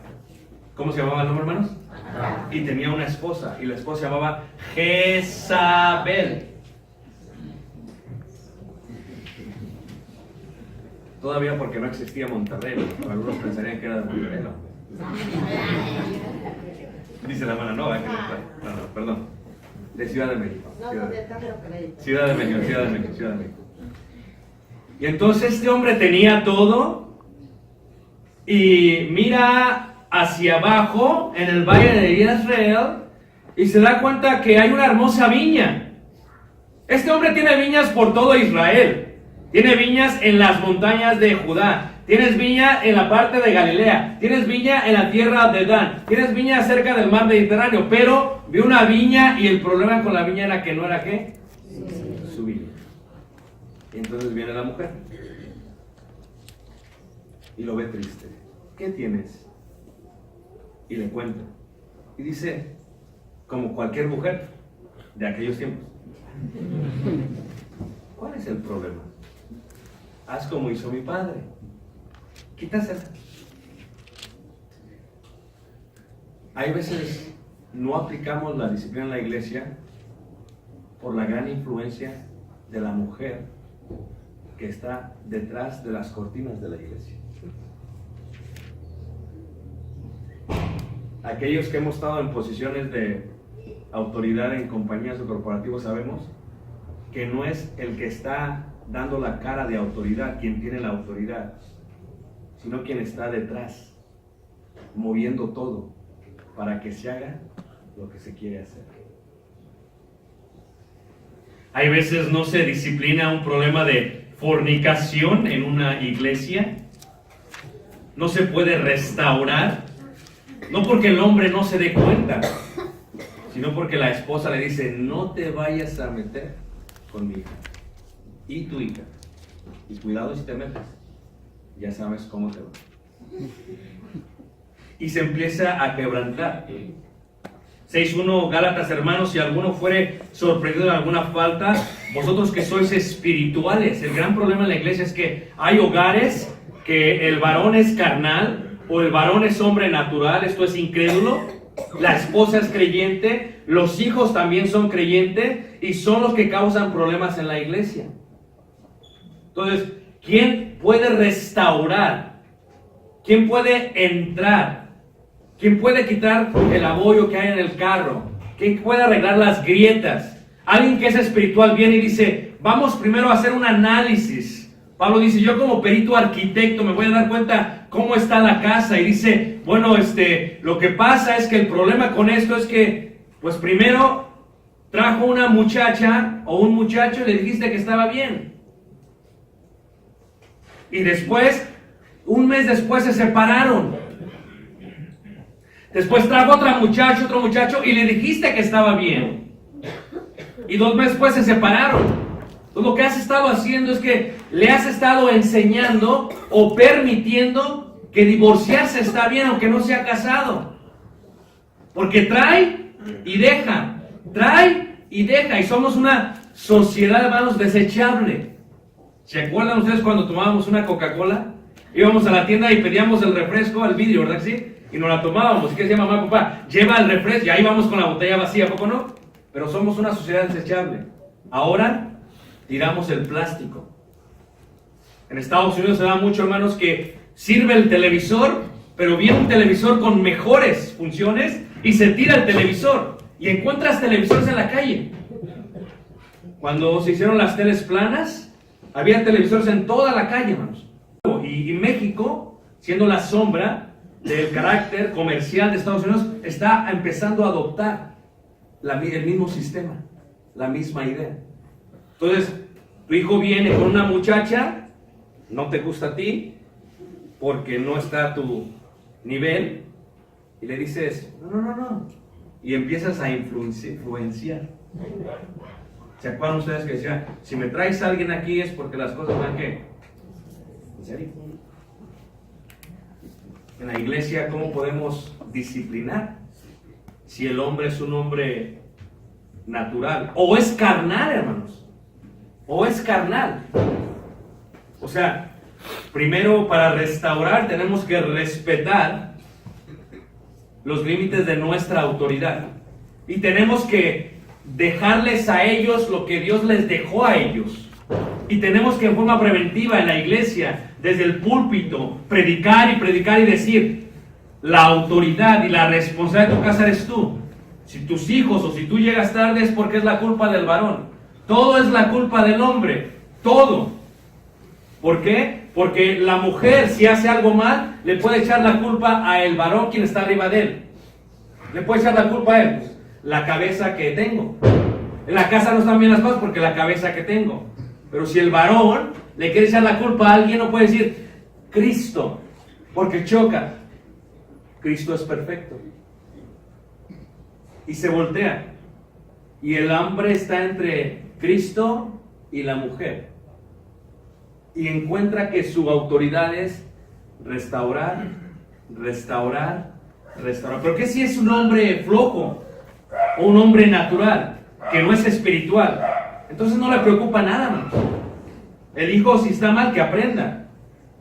¿Cómo se llamaba el nombre, hermanos? Acab. Y tenía una esposa, y la esposa se llamaba Jezabel. Todavía porque no existía Monterrey, ¿no? Algunos pensarían que era de Monterrey, ¿no? Dice la hermana, no, perdón. De Ciudad de México. Ciudad de México. Y entonces este hombre tenía todo y mira hacia abajo en el valle de Jezreel y se da cuenta que hay una hermosa viña. Este hombre tiene viñas por todo Israel. Tiene viñas en las montañas de Judá. Tienes viña en la parte de Galilea. Tienes viña en la tierra de Dan. Tienes viña cerca del mar Mediterráneo. Pero vio una viña y el problema con la viña era que no era ¿qué? Su viña. Y entonces viene la mujer y lo ve triste. ¿Qué tienes? Y le cuenta. Y dice, como cualquier mujer de aquellos tiempos, ¿cuál es el problema? Haz como hizo mi padre. Quítasela. Hay veces no aplicamos la disciplina en la iglesia por la gran influencia de la mujer que está detrás de las cortinas de la iglesia. Aquellos que hemos estado en posiciones de autoridad en compañías o corporativos sabemos que no es el que está dando la cara de autoridad quien tiene la autoridad, sino quien está detrás, moviendo todo para que se haga lo que se quiere hacer. Hay veces no se disciplina un problema de fornicación en una iglesia. No se puede restaurar. No porque el hombre no se dé cuenta, sino porque la esposa le dice, no te vayas a meter con mi hija y tu hija. Y cuidado si te metes, ya sabes cómo te va. Y se empieza a quebrantar. 6:1 Gálatas, hermanos, si alguno fuere sorprendido en alguna falta, vosotros que sois espirituales. El gran problema en la iglesia es que hay hogares que el varón es carnal o el varón es hombre natural, esto es incrédulo, la esposa es creyente, los hijos también son creyentes y son los que causan problemas en la iglesia. Entonces, ¿quién puede restaurar? ¿Quién puede entrar? ¿Quién puede quitar el abollo que hay en el carro? ¿Quién puede arreglar las grietas? Alguien que es espiritual viene y dice, vamos primero a hacer un análisis. Pablo dice, yo como perito arquitecto me voy a dar cuenta cómo está la casa. Y dice, bueno, lo que pasa es que el problema con esto es que, pues primero trajo una muchacha o un muchacho y le dijiste que estaba bien. Y después, un mes después se separaron. Después trajo otro muchacho y le dijiste que estaba bien. Y 2 meses después se separaron. Entonces lo que has estado haciendo es que le has estado enseñando o permitiendo que divorciarse está bien aunque no se ha casado. Porque trae y deja. Trae y deja. Y somos una sociedad, hermanos, desechable. ¿Se acuerdan ustedes cuando tomábamos una Coca-Cola? Íbamos a la tienda y pedíamos el refresco al vidrio, ¿verdad que sí? Y nos la tomábamos. ¿Y qué decía mamá, papá? Lleva el refresco y ahí vamos con la botella vacía, ¿poco no? Pero somos una sociedad desechable. Ahora tiramos el plástico. En Estados Unidos se da mucho, hermanos, que sirve el televisor, pero viene un televisor con mejores funciones y se tira el televisor. Y encuentras televisores en la calle. Cuando se hicieron las teles planas, había televisores en toda la calle, hermanos. Y México, siendo la sombra del carácter comercial de Estados Unidos, está empezando a adoptar el mismo sistema, la misma idea. Entonces, tu hijo viene con una muchacha, no te gusta a ti, porque no está a tu nivel, y le dices, no, y empiezas a influenciar. ¿Se acuerdan ustedes que decían, si me traes a alguien aquí es porque las cosas van ¿qué? ¿En serio? En la iglesia, ¿cómo podemos disciplinar? Si el hombre es un hombre natural, o es carnal, hermanos, o es carnal. O sea, primero para restaurar tenemos que respetar los límites de nuestra autoridad. Y tenemos que dejarles a ellos lo que Dios les dejó a ellos. Y tenemos que en forma preventiva en la iglesia, desde el púlpito, predicar y decir, la autoridad y la responsabilidad de tu casa eres tú. Si tus hijos o si tú llegas tarde es porque es la culpa del varón. Todo es la culpa del hombre. Todo. ¿Por qué? Porque la mujer, si hace algo mal, le puede echar la culpa a el varón quien está arriba de él. Le puede echar la culpa a él. Pues, la cabeza que tengo. En la casa no están bien las cosas porque la cabeza que tengo. Pero si el varón le quiere echar la culpa a alguien, no puede decir Cristo, porque choca. Cristo es perfecto. Y se voltea. Y el hambre está entre Cristo y la mujer. y encuentra que su autoridad es restaurar, restaurar, restaurar. ¿Pero qué si es un hombre flojo o un hombre natural, que no es espiritual? Entonces no le preocupa nada, hermanos. El hijo, si está mal, que aprenda.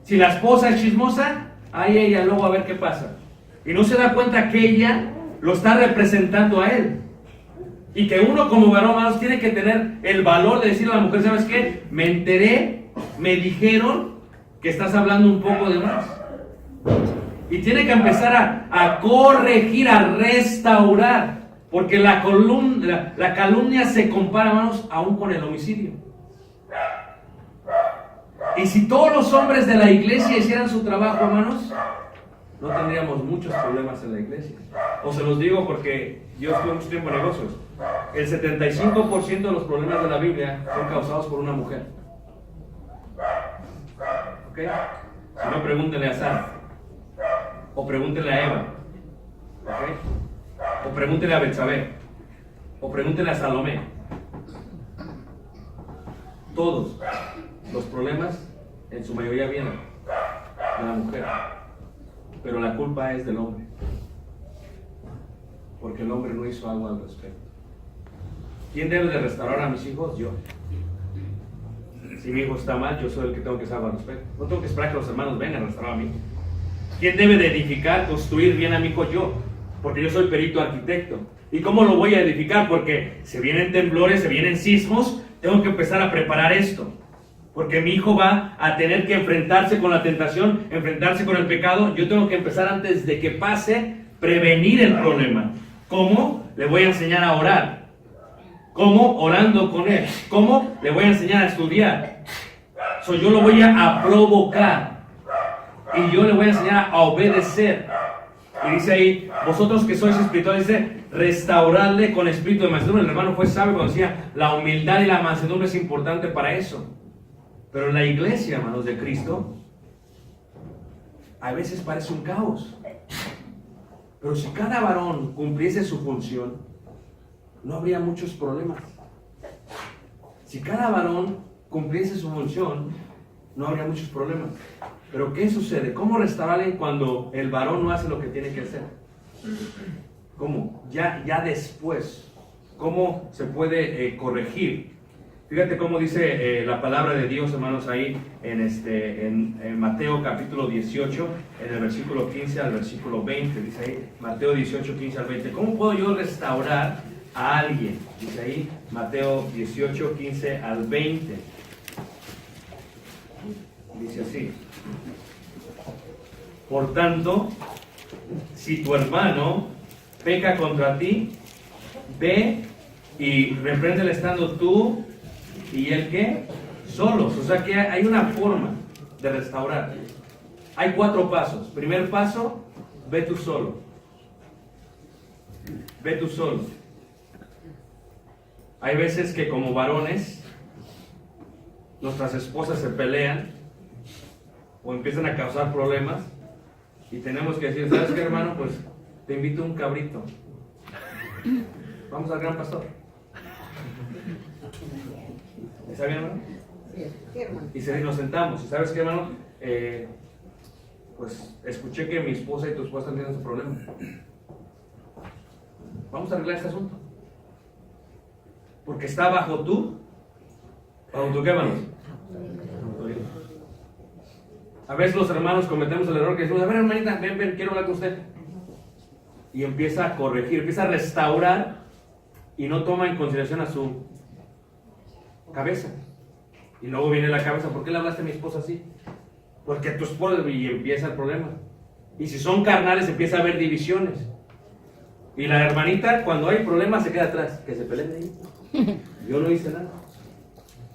Si la esposa es chismosa, ahí ella luego a ver qué pasa. Y no se da cuenta que ella lo está representando a él. Y que uno como varón, hermanos, tiene que tener el valor de decirle a la mujer, ¿sabes qué? Me enteré, me dijeron que estás hablando un poco de más. Y tiene que empezar a corregir, a restaurar. Porque la calumnia se compara, hermanos, aún con el homicidio. Y si todos los hombres de la iglesia hicieran su trabajo, hermanos, no tendríamos muchos problemas en la iglesia. Os se los digo porque yo estuve mucho tiempo en negocios. El 75% de los problemas de la Biblia son causados por una mujer. ¿Ok? Si no, pregúntenle a Sara. O pregúntenle a Eva. ¿Ok? O pregúntenle a Betsabé. O pregúntenle a Salomé. Todos los problemas, en su mayoría, vienen de la mujer. Pero la culpa es del hombre. Porque el hombre no hizo algo al respecto. ¿Quién debe de restaurar a mis hijos? Yo. Si mi hijo está mal, yo soy el que tengo que hacer algo al respecto. No tengo que esperar que los hermanos vengan a restaurar a mi hijo. ¿Quién debe de edificar, construir bien a mi hijo? Yo. Porque yo soy perito arquitecto. ¿Y cómo lo voy a edificar? Porque se vienen temblores, se vienen sismos. Tengo que empezar a preparar esto. Porque mi hijo va a tener que enfrentarse con la tentación, enfrentarse con el pecado. Yo tengo que empezar antes de que pase, prevenir el problema. ¿Cómo? Le voy a enseñar a orar. ¿Cómo? Orando con él. ¿Cómo? Le voy a enseñar a estudiar. Yo lo voy a provocar. Y yo le voy a enseñar a obedecer. Y dice ahí, vosotros que sois espirituales, dice, restaurarle con espíritu de mansedumbre. El hermano fue sabio cuando decía, la humildad y la mansedumbre es importante para eso. Pero la iglesia, hermanos, de Cristo, a veces parece un caos. Pero si cada varón cumpliese su función, no habría muchos problemas. Si cada varón cumpliese su función, no habría muchos problemas. Pero ¿qué sucede? ¿Cómo restaurarle cuando el varón no hace lo que tiene que hacer? ¿Cómo? Ya después. ¿Cómo se puede corregir? Fíjate cómo dice la palabra de Dios, hermanos, ahí en Mateo capítulo 18, en el versículo 15 al versículo 20. Dice ahí, Mateo 18, 15 al 20. ¿Cómo puedo yo restaurar a alguien? Dice ahí, Mateo 18, 15 al 20. Dice así. Por tanto, si tu hermano peca contra ti, ve y repréndele estando tú y él ¿qué? Solos. O sea que hay una forma de restaurar. Hay 4 pasos. Primer paso, ve tú solo. Ve tú solo. Hay veces que como varones nuestras esposas se pelean o empiezan a causar problemas y tenemos que decir, ¿sabes qué, hermano? Pues te invito a un cabrito. Vamos al gran pastor. ¿Está bien, hermano? Sí, hermano. Y nos sentamos. ¿Y sabes qué, hermano? Pues escuché que mi esposa y tu esposa tienen su problema. Vamos a arreglar este asunto. Porque está bajo tú. ¿Bajo tú qué, hermanos? A veces los hermanos cometemos el error que decimos, a ver, hermanita, ven, quiero hablar con usted. Y empieza a corregir, empieza a restaurar y no toma en consideración a su cabeza. Y luego viene la cabeza, ¿por qué le hablaste a mi esposa así? Porque tu esposa, y empieza el problema. Y si son carnales, empieza a haber divisiones. Y la hermanita, cuando hay problemas, se queda atrás, que se peleen ahí. Yo no hice nada.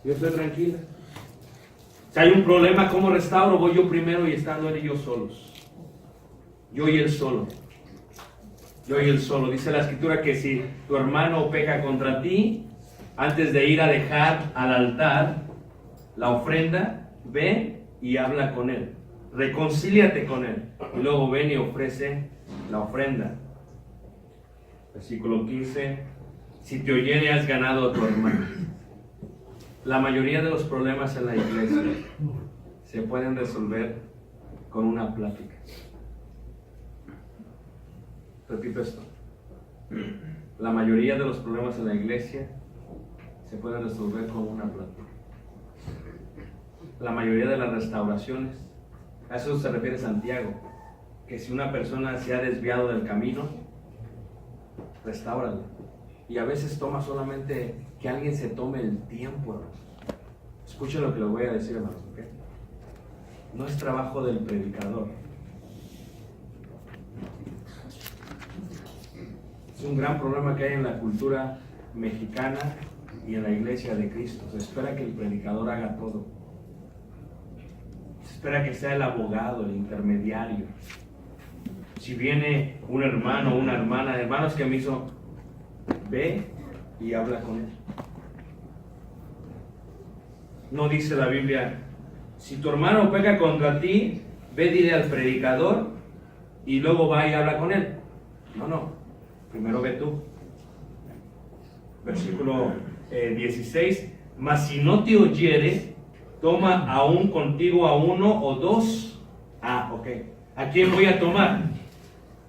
Yo estoy tranquila. Si hay un problema, ¿cómo restauro? Voy yo primero y estando él y yo solos. Yo y él solo. Yo y él solo. Dice la escritura que si tu hermano peca contra ti, antes de ir a dejar al altar la ofrenda, ve y habla con él. Reconcíliate con él. Y luego ven y ofrece la ofrenda. Versículo 15. Si te oyere, has ganado a tu hermano. La mayoría de los problemas en la iglesia se pueden resolver con una plática. Repito esto. La mayoría de los problemas en la iglesia se pueden resolver con una plática. La mayoría de las restauraciones, a eso se refiere Santiago, que si una persona se ha desviado del camino, restáurala. Y a veces toma solamente que alguien se tome el tiempo, hermanos. Escuchen lo que les voy a decir, hermanos, ¿ok? No es trabajo del predicador. Es un gran problema que hay en la cultura mexicana y en la iglesia de Cristo. Se espera que el predicador haga todo. Se espera que sea el abogado, el intermediario. Si viene un hermano o una hermana, hermanos que me hizo, ve y habla con él. No dice la Biblia, si tu hermano peca contra ti, ve, dile al predicador y luego va y habla con él. No, primero ve tú. Versículo 16, mas si no te oyere, toma aún contigo a uno o dos. Ok. ¿A quién voy a tomar?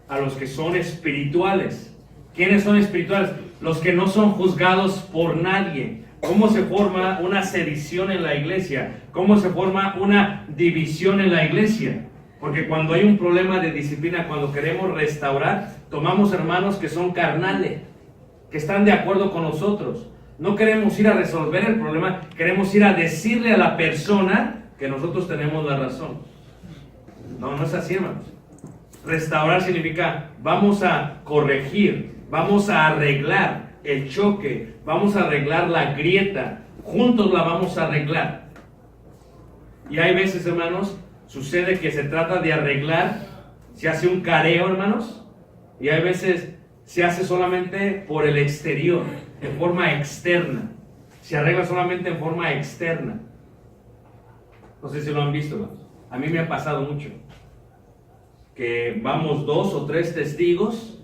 A los que son espirituales. ¿Quiénes son espirituales? Los que no son juzgados por nadie. ¿Cómo se forma una sedición en la iglesia? ¿Cómo se forma una división en la iglesia? Porque cuando hay un problema de disciplina, cuando queremos restaurar, tomamos hermanos que son carnales, que están de acuerdo con nosotros. No queremos ir a resolver el problema, queremos ir a decirle a la persona que nosotros tenemos la razón. No es así, hermanos. Restaurar significa, vamos a corregir, vamos a arreglar el choque, vamos a arreglar la grieta, juntos la vamos a arreglar. Y hay veces, hermanos, sucede que se trata de arreglar, se hace un careo, hermanos, y hay veces se hace solamente por el exterior, en forma externa. Se arregla solamente en forma externa. No sé si lo han visto, hermanos. A mí me ha pasado mucho que vamos 2 o 3 testigos,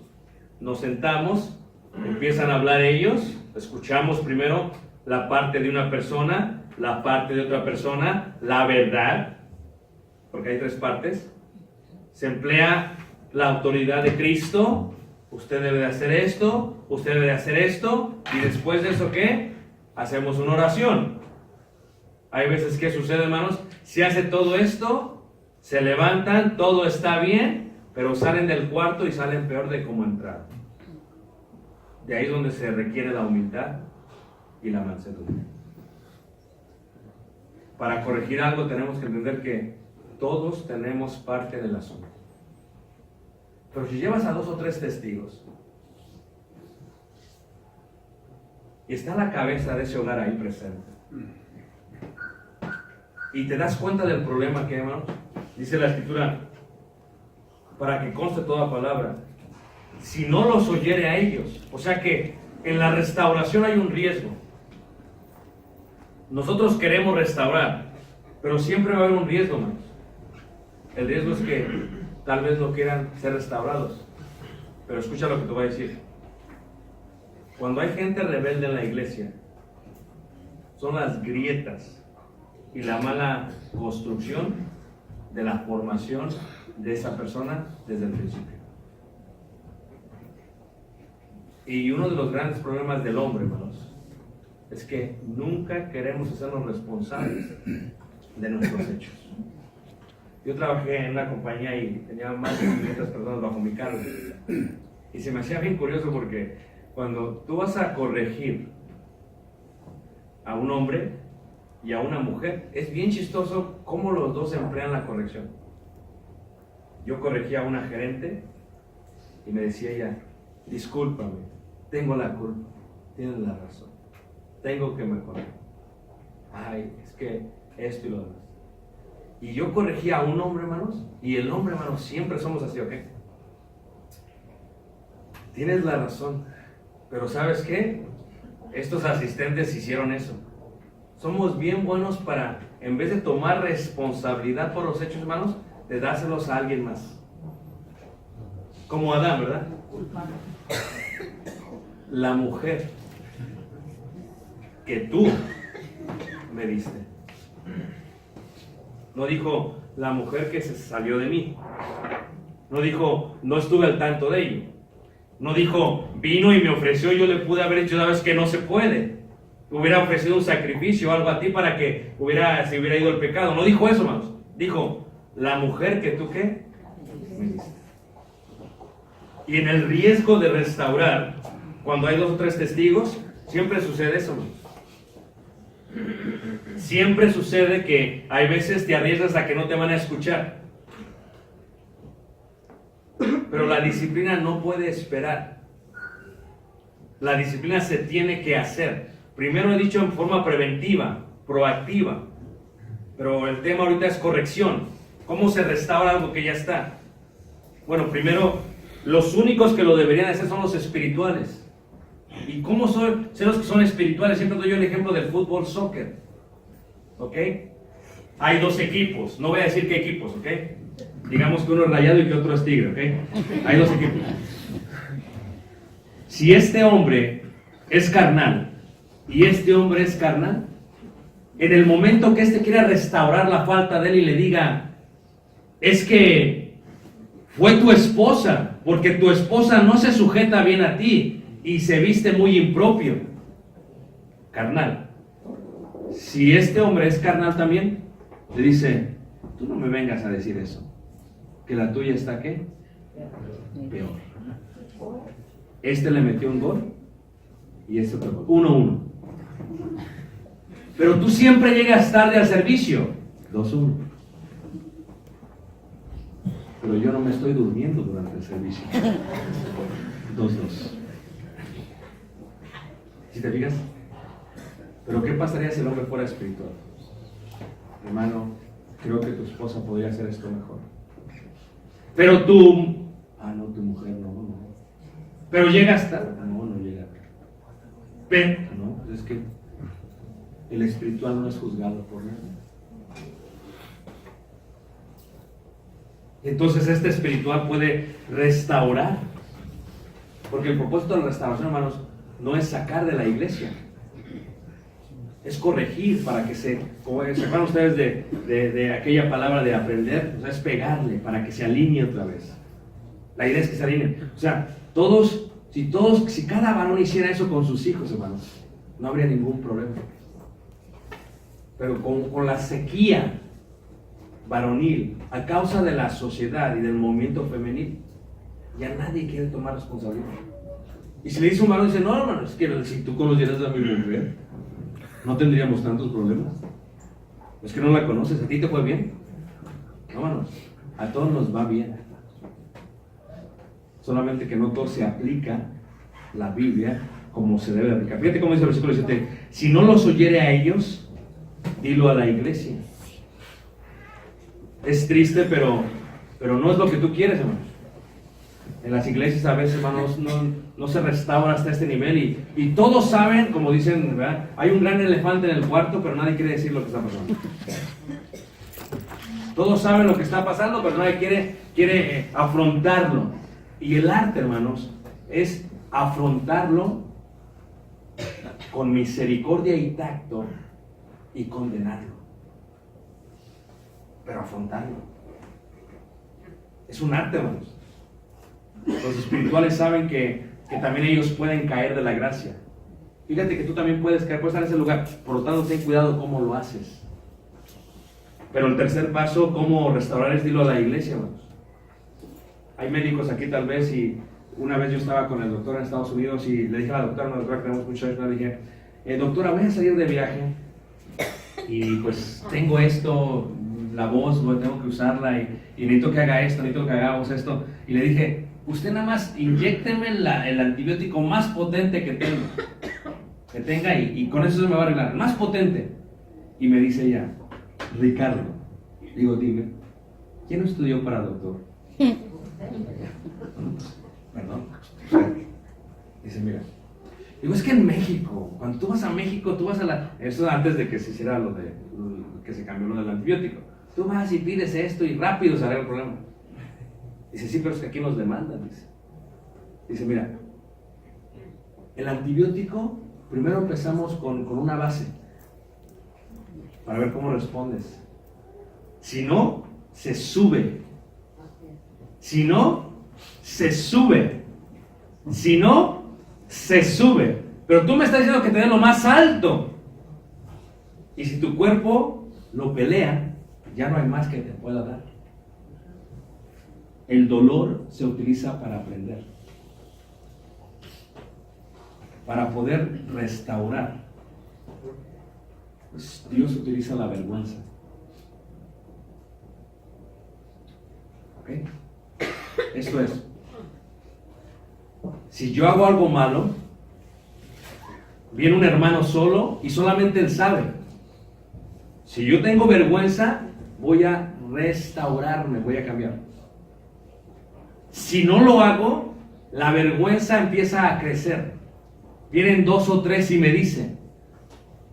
nos sentamos, empiezan a hablar ellos, escuchamos primero la parte de una persona, la parte de otra persona, la verdad, porque hay 3 partes. Se emplea la autoridad de Cristo, usted debe de hacer esto, usted debe de hacer esto, y después de eso, ¿qué? Hacemos una oración. Hay veces que sucede, hermanos, se hace todo esto, se levantan, todo está bien, pero salen del cuarto y salen peor de como entraron. De ahí es donde se requiere la humildad y la mansedumbre. Para corregir algo tenemos que entender que todos tenemos parte del asunto. Pero si llevas a 2 o 3 testigos y está la cabeza de ese hogar ahí presente y te das cuenta del problema que hay, hermanos, dice la Escritura, para que conste toda palabra, si no los oyere a ellos. O sea que en la restauración hay un riesgo. Nosotros queremos restaurar, pero siempre va a haber un riesgo, hermanos. El riesgo es que tal vez no quieran ser restaurados. Pero escucha lo que te voy a decir. Cuando hay gente rebelde en la iglesia, son las grietas y la mala construcción de la formación de esa persona desde el principio. Y uno de los grandes problemas del hombre, hermanos, es que nunca queremos hacernos responsables de nuestros hechos. Yo trabajé en una compañía y tenía más de 500 personas bajo mi cargo. Y se me hacía bien curioso porque cuando tú vas a corregir a un hombre y a una mujer, es bien chistoso cómo los dos emplean la corrección. Yo corregí a una gerente y me decía ella, discúlpame, tengo la culpa, tienes la razón, tengo que mejorar. Ay, es que esto y lo demás. Y yo corregí a un hombre, hermanos, y el hombre, hermanos, siempre somos así, ¿ok? Tienes la razón, pero ¿sabes qué? Estos asistentes hicieron eso. Somos bien buenos para, en vez de tomar responsabilidad por los hechos, hermanos, de dárselos a alguien más. Como Adán, ¿verdad? La mujer que tú diste. No dijo, la mujer que se salió de mí. No dijo, no estuve al tanto de ello. No dijo, vino y me ofreció, yo le pude haber dicho, sabes que no se puede. Hubiera ofrecido un sacrificio o algo a ti para que se hubiera ido el pecado. No dijo eso, hermanos. Dijo, la mujer que tú, ¿qué? Me diste. Y en el riesgo de restaurar, cuando hay 2 o 3 testigos, siempre sucede eso, hermanos. Siempre sucede que hay veces te arriesgas a que no te van a escuchar. Pero la disciplina no puede esperar. La disciplina se tiene que hacer. Primero he dicho en forma preventiva, proactiva. Pero el tema ahorita es corrección. ¿Cómo se restaura algo que ya está? Bueno, primero, los únicos que lo deberían hacer son los espirituales. ¿Y cómo son los que son espirituales? Siempre doy yo el ejemplo del fútbol, soccer. ¿Ok? Hay 2 equipos. No voy a decir qué equipos, ¿ok? Digamos que uno es Rayado y que otro es Tigre, ¿ok? Hay 2 equipos. Si este hombre es carnal y este hombre es carnal, en el momento que este quiera restaurar la falta de él y le diga, es que fue tu esposa, porque tu esposa no se sujeta bien a ti y se viste muy impropio. Carnal. Si este hombre es carnal también, le dice, tú no me vengas a decir eso, que la tuya está, ¿qué? Peor. Este le metió un gol y este otro gol. 1-1. Pero tú siempre llegas tarde al servicio. 2-1. Pero yo no me estoy durmiendo durante el servicio. 2-2. ¿Sí te fijas? Pero ¿qué pasaría si el hombre fuera espiritual? Hermano, creo que tu esposa podría hacer esto mejor. Pero tú... no, tu mujer no. Pero llegas tarde. No llega. Pero... No, pues es que el espiritual no es juzgado por nada. Entonces este espiritual puede restaurar. Porque el propósito de la restauración, hermanos, no es sacar de la iglesia. Es corregir para que ¿se acuerdan ustedes de aquella palabra de aprender? O sea, es pegarle para que se alinee otra vez. La idea es que se alineen. O sea, si cada varón hiciera eso con sus hijos, hermanos, no habría ningún problema. Pero con la sequía varonil, a causa de la sociedad y del movimiento femenil, ya nadie quiere tomar responsabilidad. Y si le dice un varón, dice, no, hermano, es que si tú conocieras a mi mujer, no tendríamos tantos problemas. Es que no la conoces, ¿a ti te fue bien? No, hermanos, a todos nos va bien. Solamente que no todo se aplica la Biblia como se debe aplicar. Fíjate cómo dice el versículo 7. Si no los oyere a ellos, dilo a la iglesia. Es triste, pero no es lo que tú quieres, hermanos. En las iglesias a veces, hermanos, no se restaura hasta este nivel y todos saben, como dicen, ¿verdad? Hay un gran elefante en el cuarto, pero nadie quiere decir lo que está pasando. Todos saben lo que está pasando, pero nadie quiere afrontarlo. Y el arte, hermanos, es afrontarlo con misericordia y tacto y condenarlo. Pero afrontarlo. Es un arte, hermanos. Los espirituales saben que también ellos pueden caer de la gracia. Fíjate que tú también puedes caer, puedes estar en ese lugar. Por lo tanto, ten cuidado cómo lo haces. Pero el tercer paso, cómo restaurar, es dilo a la iglesia, hermanos. Hay médicos aquí tal vez, y una vez yo estaba con el doctor en Estados Unidos y le dije a la doctora, una doctora que tenemos mucho años, le dije, doctora, voy a salir de viaje y pues tengo esto, la voz, tengo que usarla y necesito que haga esto, necesito que hagamos esto. Y le dije, usted nada más inyécteme el antibiótico más potente que tenga y con eso se me va a arreglar, más potente. Y me dice ella, Ricardo, digo, dime, ¿quién estudió para doctor? Perdón. Dice, mira, digo, es que en México, cuando tú vas a México, tú vas a la... Eso antes de que se hiciera que se cambió lo del antibiótico. Tú vas y pides esto y rápido se arregla el problema. Dice, sí, pero es que aquí nos demandan. Dice, mira, el antibiótico, primero empezamos con una base. para ver cómo respondes. Si no, se sube. Si no, se sube. Si no, se sube. Pero tú me estás diciendo que te den lo más alto. Y si tu cuerpo lo pelea, ya no hay más que te pueda dar. El dolor se utiliza para aprender, para poder restaurar. Pues Dios utiliza la vergüenza. ¿Ok? Esto es, si yo hago algo malo, viene un hermano solo y solamente él sabe. Si yo tengo vergüenza, voy a restaurarme, voy a cambiar. Si no lo hago, la vergüenza empieza a crecer. Vienen 2 o 3 y me dicen,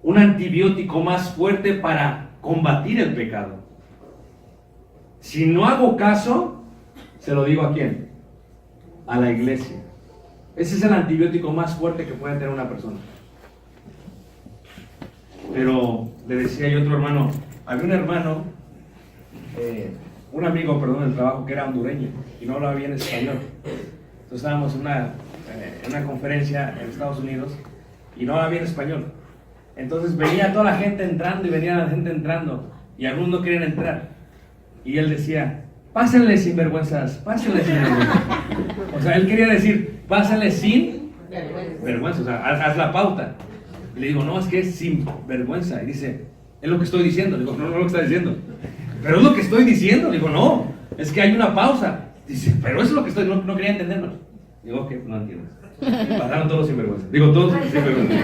un antibiótico más fuerte para combatir el pecado. Si no hago caso, se lo digo ¿a quién? A la iglesia. Ese es el antibiótico más fuerte que puede tener una persona. Pero le decía yo a otro hermano, había un hermano, un amigo, perdón, del trabajo, que era hondureño y no hablaba bien español. Entonces estábamos en una conferencia en Estados Unidos y no hablaba bien español. Entonces venía toda la gente entrando y venía la gente entrando y algunos no querían entrar. Y él decía, pásenle sinvergüenzas, pásenle sinvergüenzas. O sea, él quería decir, pásenle sin vergüenza, o sea, haz la pauta. Y le digo, no, es que es sin vergüenza. Y dice, es lo que estoy diciendo. Le digo, no, no es lo que está diciendo. Pero es lo que estoy diciendo. Le digo, no, es que hay una pausa. Dice, pero eso es lo que estoy, no quería entenderlo. Digo, ok, no entiendes. Pasaron todos sin vergüenza. Digo, todos sin vergüenza.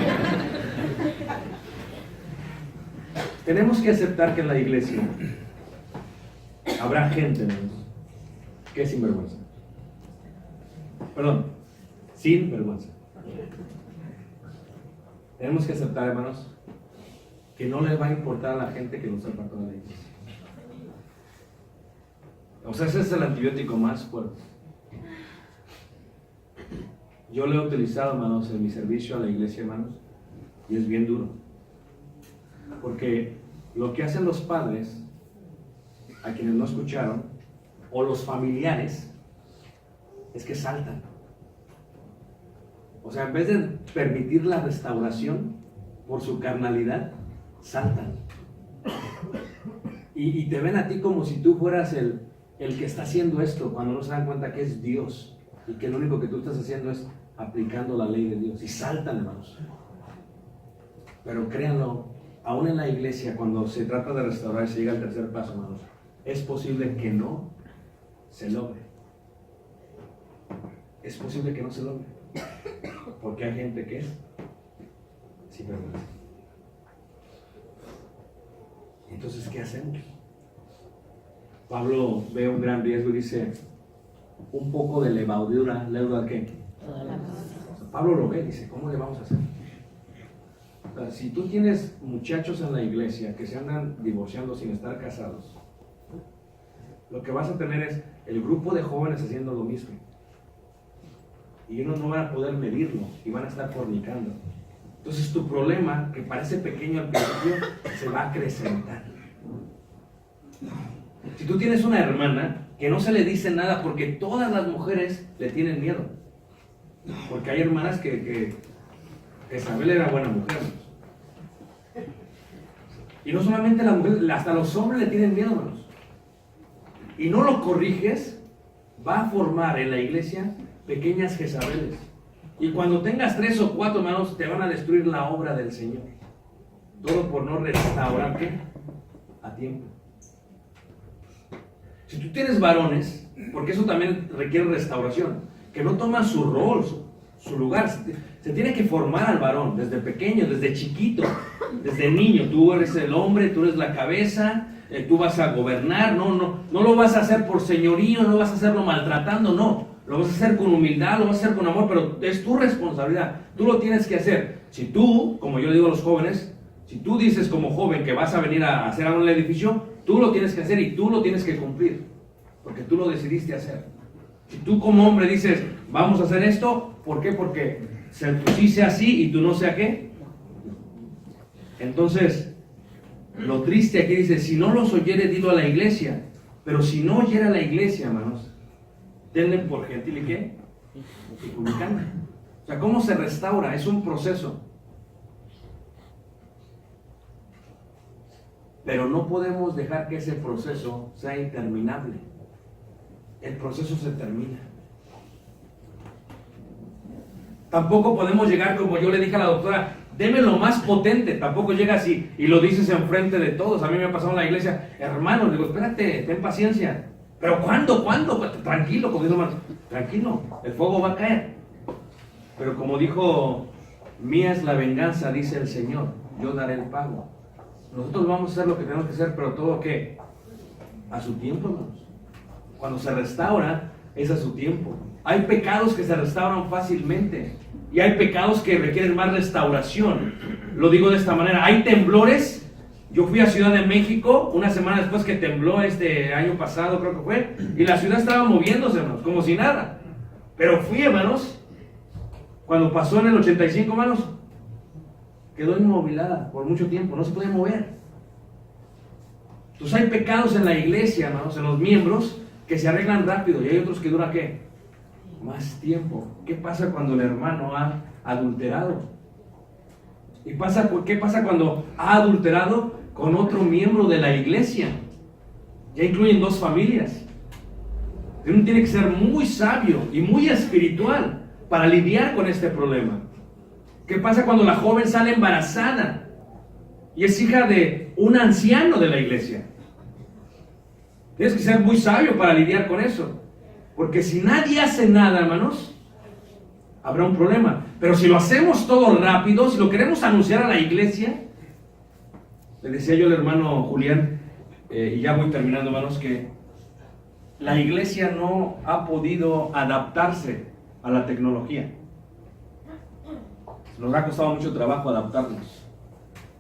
Tenemos que aceptar que en la iglesia habrá gente, ¿no?, que es sinvergüenza. Perdón, sin vergüenza. Tenemos que aceptar, hermanos, que no les va a importar a la gente que nos apartó de la iglesia. O sea, ese es el antibiótico más fuerte. Yo lo he utilizado, hermanos, en mi servicio a la iglesia, hermanos, y es bien duro. Porque lo que hacen los padres, a quienes no escucharon, o los familiares, es que saltan. O sea, en vez de permitir la restauración por su carnalidad, saltan. Y te ven a ti como si tú fueras el que está haciendo esto, cuando no se dan cuenta que es Dios y que lo único que tú estás haciendo es aplicando la ley de Dios. Y saltan, hermanos. Pero créanlo, aún en la iglesia, cuando se trata de restaurar y se llega al tercer paso, hermanos, es posible que no se logre. Es posible que no se logre. Porque hay gente que es sin vergüenza. Entonces, ¿qué hacemos? Pablo ve un gran riesgo y dice, un poco de levadura, ¿leuda qué? O sea, Pablo lo ve y dice, ¿cómo le vamos a hacer? O sea, si tú tienes muchachos en la iglesia que se andan divorciando sin estar casados, lo que vas a tener es el grupo de jóvenes haciendo lo mismo. Y ellos no van a poder medirlo y van a estar fornicando. Entonces tu problema, que parece pequeño al principio, se va a acrecentar. Si tú tienes una hermana que no se le dice nada porque todas las mujeres le tienen miedo. Porque hay hermanas que Isabel era buena mujer. Y no solamente la mujer, hasta los hombres le tienen miedo, hermanos. Y no lo corriges, va a formar en la iglesia pequeñas Jezabeles. Y cuando tengas 3 o 4, hermanos, te van a destruir la obra del Señor. Todo por no restaurar, ¿qué? A tiempo. Si tú tienes varones, porque eso también requiere restauración, que no toman su rol, su lugar, se tiene que formar al varón desde pequeño, desde chiquito, desde niño. Tú eres el hombre, tú eres la cabeza, tú vas a gobernar, no lo vas a hacer por señorío, no vas a hacerlo maltratando, no. Lo vas a hacer con humildad, lo vas a hacer con amor, pero es tu responsabilidad. Tú lo tienes que hacer. Si tú, como yo le digo a los jóvenes, si tú dices como joven que vas a venir a hacer algo en el edificio, tú lo tienes que hacer y tú lo tienes que cumplir, porque tú lo decidiste hacer. Si tú como hombre dices, vamos a hacer esto, ¿por qué? Porque sí sea así y tú no sea qué. Entonces, Lo triste aquí dice, si no los oyere, dilo a la iglesia. Pero si no oyera a la iglesia, hermanos, tenle por gentil y qué? Y publicano. O sea, ¿cómo se restaura? Es un proceso. Pero no podemos dejar que ese proceso sea interminable. El proceso se termina. Tampoco podemos llegar como yo le dije a la doctora, deme lo más potente. Tampoco llega así y lo dices enfrente de todos. A mí me ha pasado en la iglesia, hermano, digo, espérate, ten paciencia. ¿Pero cuándo? Pues, tranquilo, como dice hermano, tranquilo, el fuego va a caer. Pero como dijo, mía es la venganza, dice el Señor, yo daré el pago. Nosotros vamos a hacer lo que tenemos que hacer, pero todo ¿qué? A su tiempo, hermanos. Cuando se restaura, es a su tiempo. Hay pecados que se restauran fácilmente y hay pecados que requieren más restauración. Lo digo de esta manera, hay temblores. Yo fui a Ciudad de México una semana después que tembló este año pasado, creo que fue, y la ciudad estaba moviéndose, hermanos, como si nada. Pero fui, hermanos, cuando pasó en el 85, hermanos, quedó inmovilada por mucho tiempo, no se podía mover. Entonces hay pecados en la iglesia, hermanos, en los miembros, que se arreglan rápido y hay otros que duran ¿qué? Más tiempo. ¿Qué pasa cuando el hermano ha adulterado? ¿Y qué pasa cuando ha adulterado con otro miembro de la iglesia? Ya incluyen 2 familias. Uno tiene que ser muy sabio y muy espiritual para lidiar con este problema. ¿Qué pasa cuando la joven sale embarazada y es hija de un anciano de la iglesia? Tienes que ser muy sabio para lidiar con eso. Porque si nadie hace nada, hermanos, habrá un problema. Pero si lo hacemos todo rápido, si lo queremos anunciar a la iglesia, le decía yo al hermano Julián, y ya voy terminando, hermanos, que la iglesia no ha podido adaptarse a la tecnología. Nos ha costado mucho trabajo adaptarnos.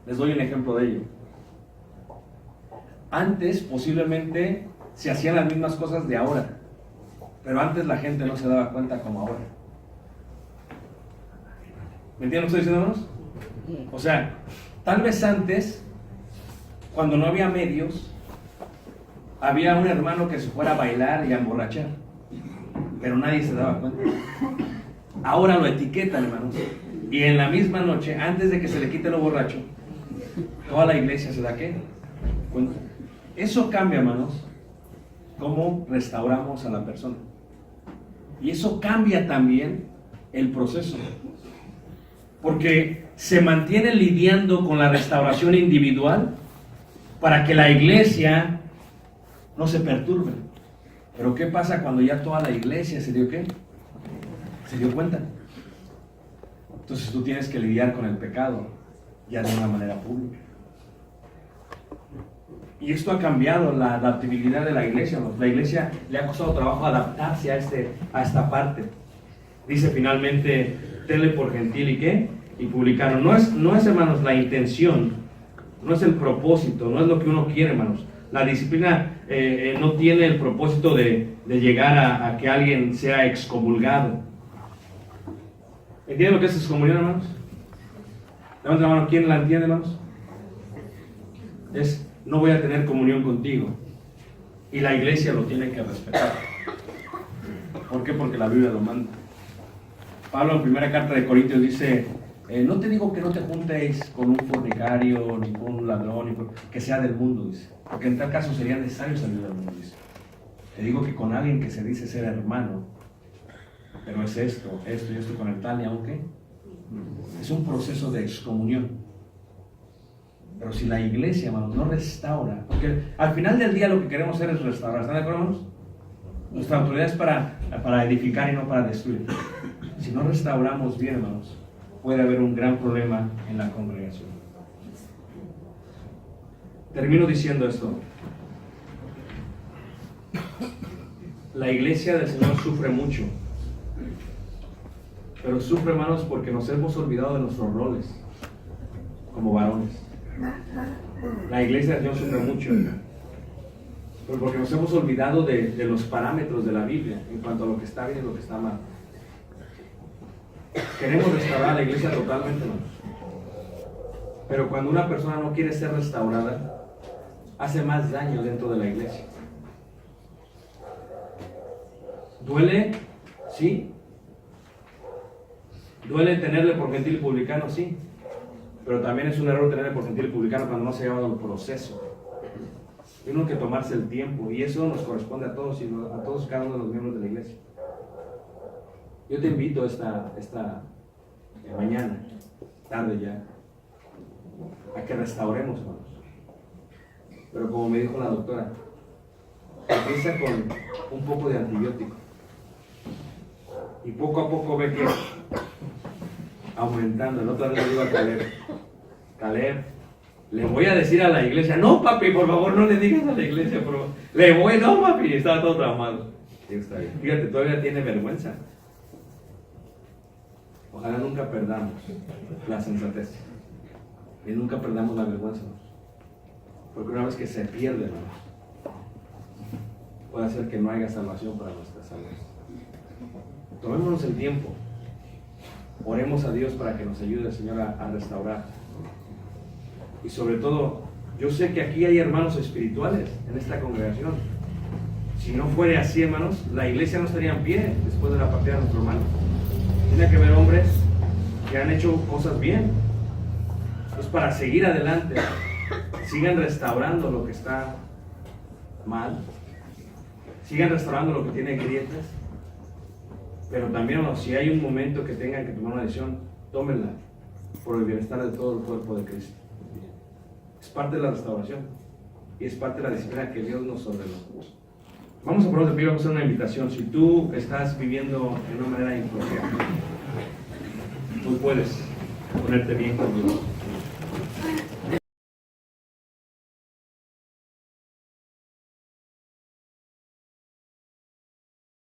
Les doy un ejemplo de ello. Antes posiblemente se hacían las mismas cosas de ahora, pero antes la gente no se daba cuenta como ahora. ¿Me entienden lo que estoy diciendo, hermanos? O sea, tal vez antes, cuando no había medios, había un hermano que se fuera a bailar y a emborrachar, pero nadie se daba cuenta. Ahora lo etiquetan, hermanos, y en la misma noche, antes de que se le quite lo borracho, toda la iglesia se da ¿qué? Cuenta. Eso cambia, hermanos, cómo restauramos a la persona. Y eso cambia también el proceso. Porque se mantiene lidiando con la restauración individual para que la iglesia no se perturbe. Pero ¿qué pasa cuando ya toda la iglesia se dio qué? Se dio cuenta. Entonces tú tienes que lidiar con el pecado ya de una manera pública. Y esto ha cambiado la adaptabilidad de la iglesia, ¿no? La iglesia le ha costado trabajo adaptarse a esta parte. Dice finalmente, tenle por gentil y ¿qué? Y publicano. No es, hermanos, la intención, no es el propósito, no es lo que uno quiere, hermanos. La disciplina no tiene el propósito de llegar a que alguien sea excomulgado. ¿Entienden lo que es excomunión, hermanos? Levanten la mano, ¿quién la entiende, hermanos? Es, no voy a tener comunión contigo. Y la iglesia lo tiene que respetar. ¿Por qué? Porque la Biblia lo manda. Pablo en primera carta de Corintios dice, no te digo que no te juntéis con un fornicario, ni con un ladrón, que sea del mundo, dice. Porque en tal caso sería necesario salir del mundo, dice. Te digo que con alguien que se dice ser hermano, pero es esto y esto con el tal, y aunque es un proceso de excomunión. Pero si la iglesia, hermanos, no restaura, porque al final del día lo que queremos hacer es restaurar, ¿están de acuerdo, hermanos? Nuestra autoridad es para edificar y no para destruir. Si no restauramos bien, hermanos, puede haber un gran problema en la congregación. Termino diciendo esto. La iglesia del Señor sufre mucho, pero sufre, hermanos, porque nos hemos olvidado de nuestros roles como varones. La iglesia del Señor sufre mucho, pero porque nos hemos olvidado de los parámetros de la Biblia en cuanto a lo que está bien y lo que está mal. Queremos restaurar la iglesia totalmente, hermanos, Pero cuando una persona no quiere ser restaurada, hace más daño dentro de la iglesia. ¿Duele? Sí. ¿Duele tenerle por gentil y publicano? Sí. Pero también es un error tenerle por gentil y publicano cuando no se ha llevado el proceso. Tiene que tomarse el tiempo, y eso nos corresponde a todos y a todos cada uno de los miembros de la iglesia. Yo te invito esta mañana, tarde ya, a que restauremos, hermanos. Pero como me dijo la doctora, empieza con un poco de antibiótico y poco a poco ve que aumentando. El otro día le digo a Caleb, le voy a decir a la iglesia, no papi, por favor no le digas a la iglesia, pero no papi, estaba todo traumado. Sí, está bien. Fíjate, todavía tiene vergüenza. Ojalá nunca perdamos la sensatez y nunca perdamos la vergüenza, ¿no? Porque una vez que se pierde, ¿no?, puede hacer que no haya salvación para nuestras almas. Tomémonos el tiempo, oremos a Dios para que nos ayude el Señor a restaurar. Y sobre todo, yo sé que aquí hay hermanos espirituales en esta congregación. Si no fuera así, hermanos, la iglesia no estaría en pie después de la partida de nuestro hermano. Tiene que haber hombres que han hecho cosas bien. Entonces, para seguir adelante, sigan restaurando lo que está mal, sigan restaurando lo que tiene grietas, pero también, hermanos, si hay un momento que tengan que tomar una decisión, tómenla por el bienestar de todo el cuerpo de Cristo. Es parte de la restauración y es parte de la disciplina que Dios nos ordenó. Vamos a poner de pie, vamos a hacer una invitación. Si tú estás viviendo de una manera impropia, tú puedes ponerte bien con Dios.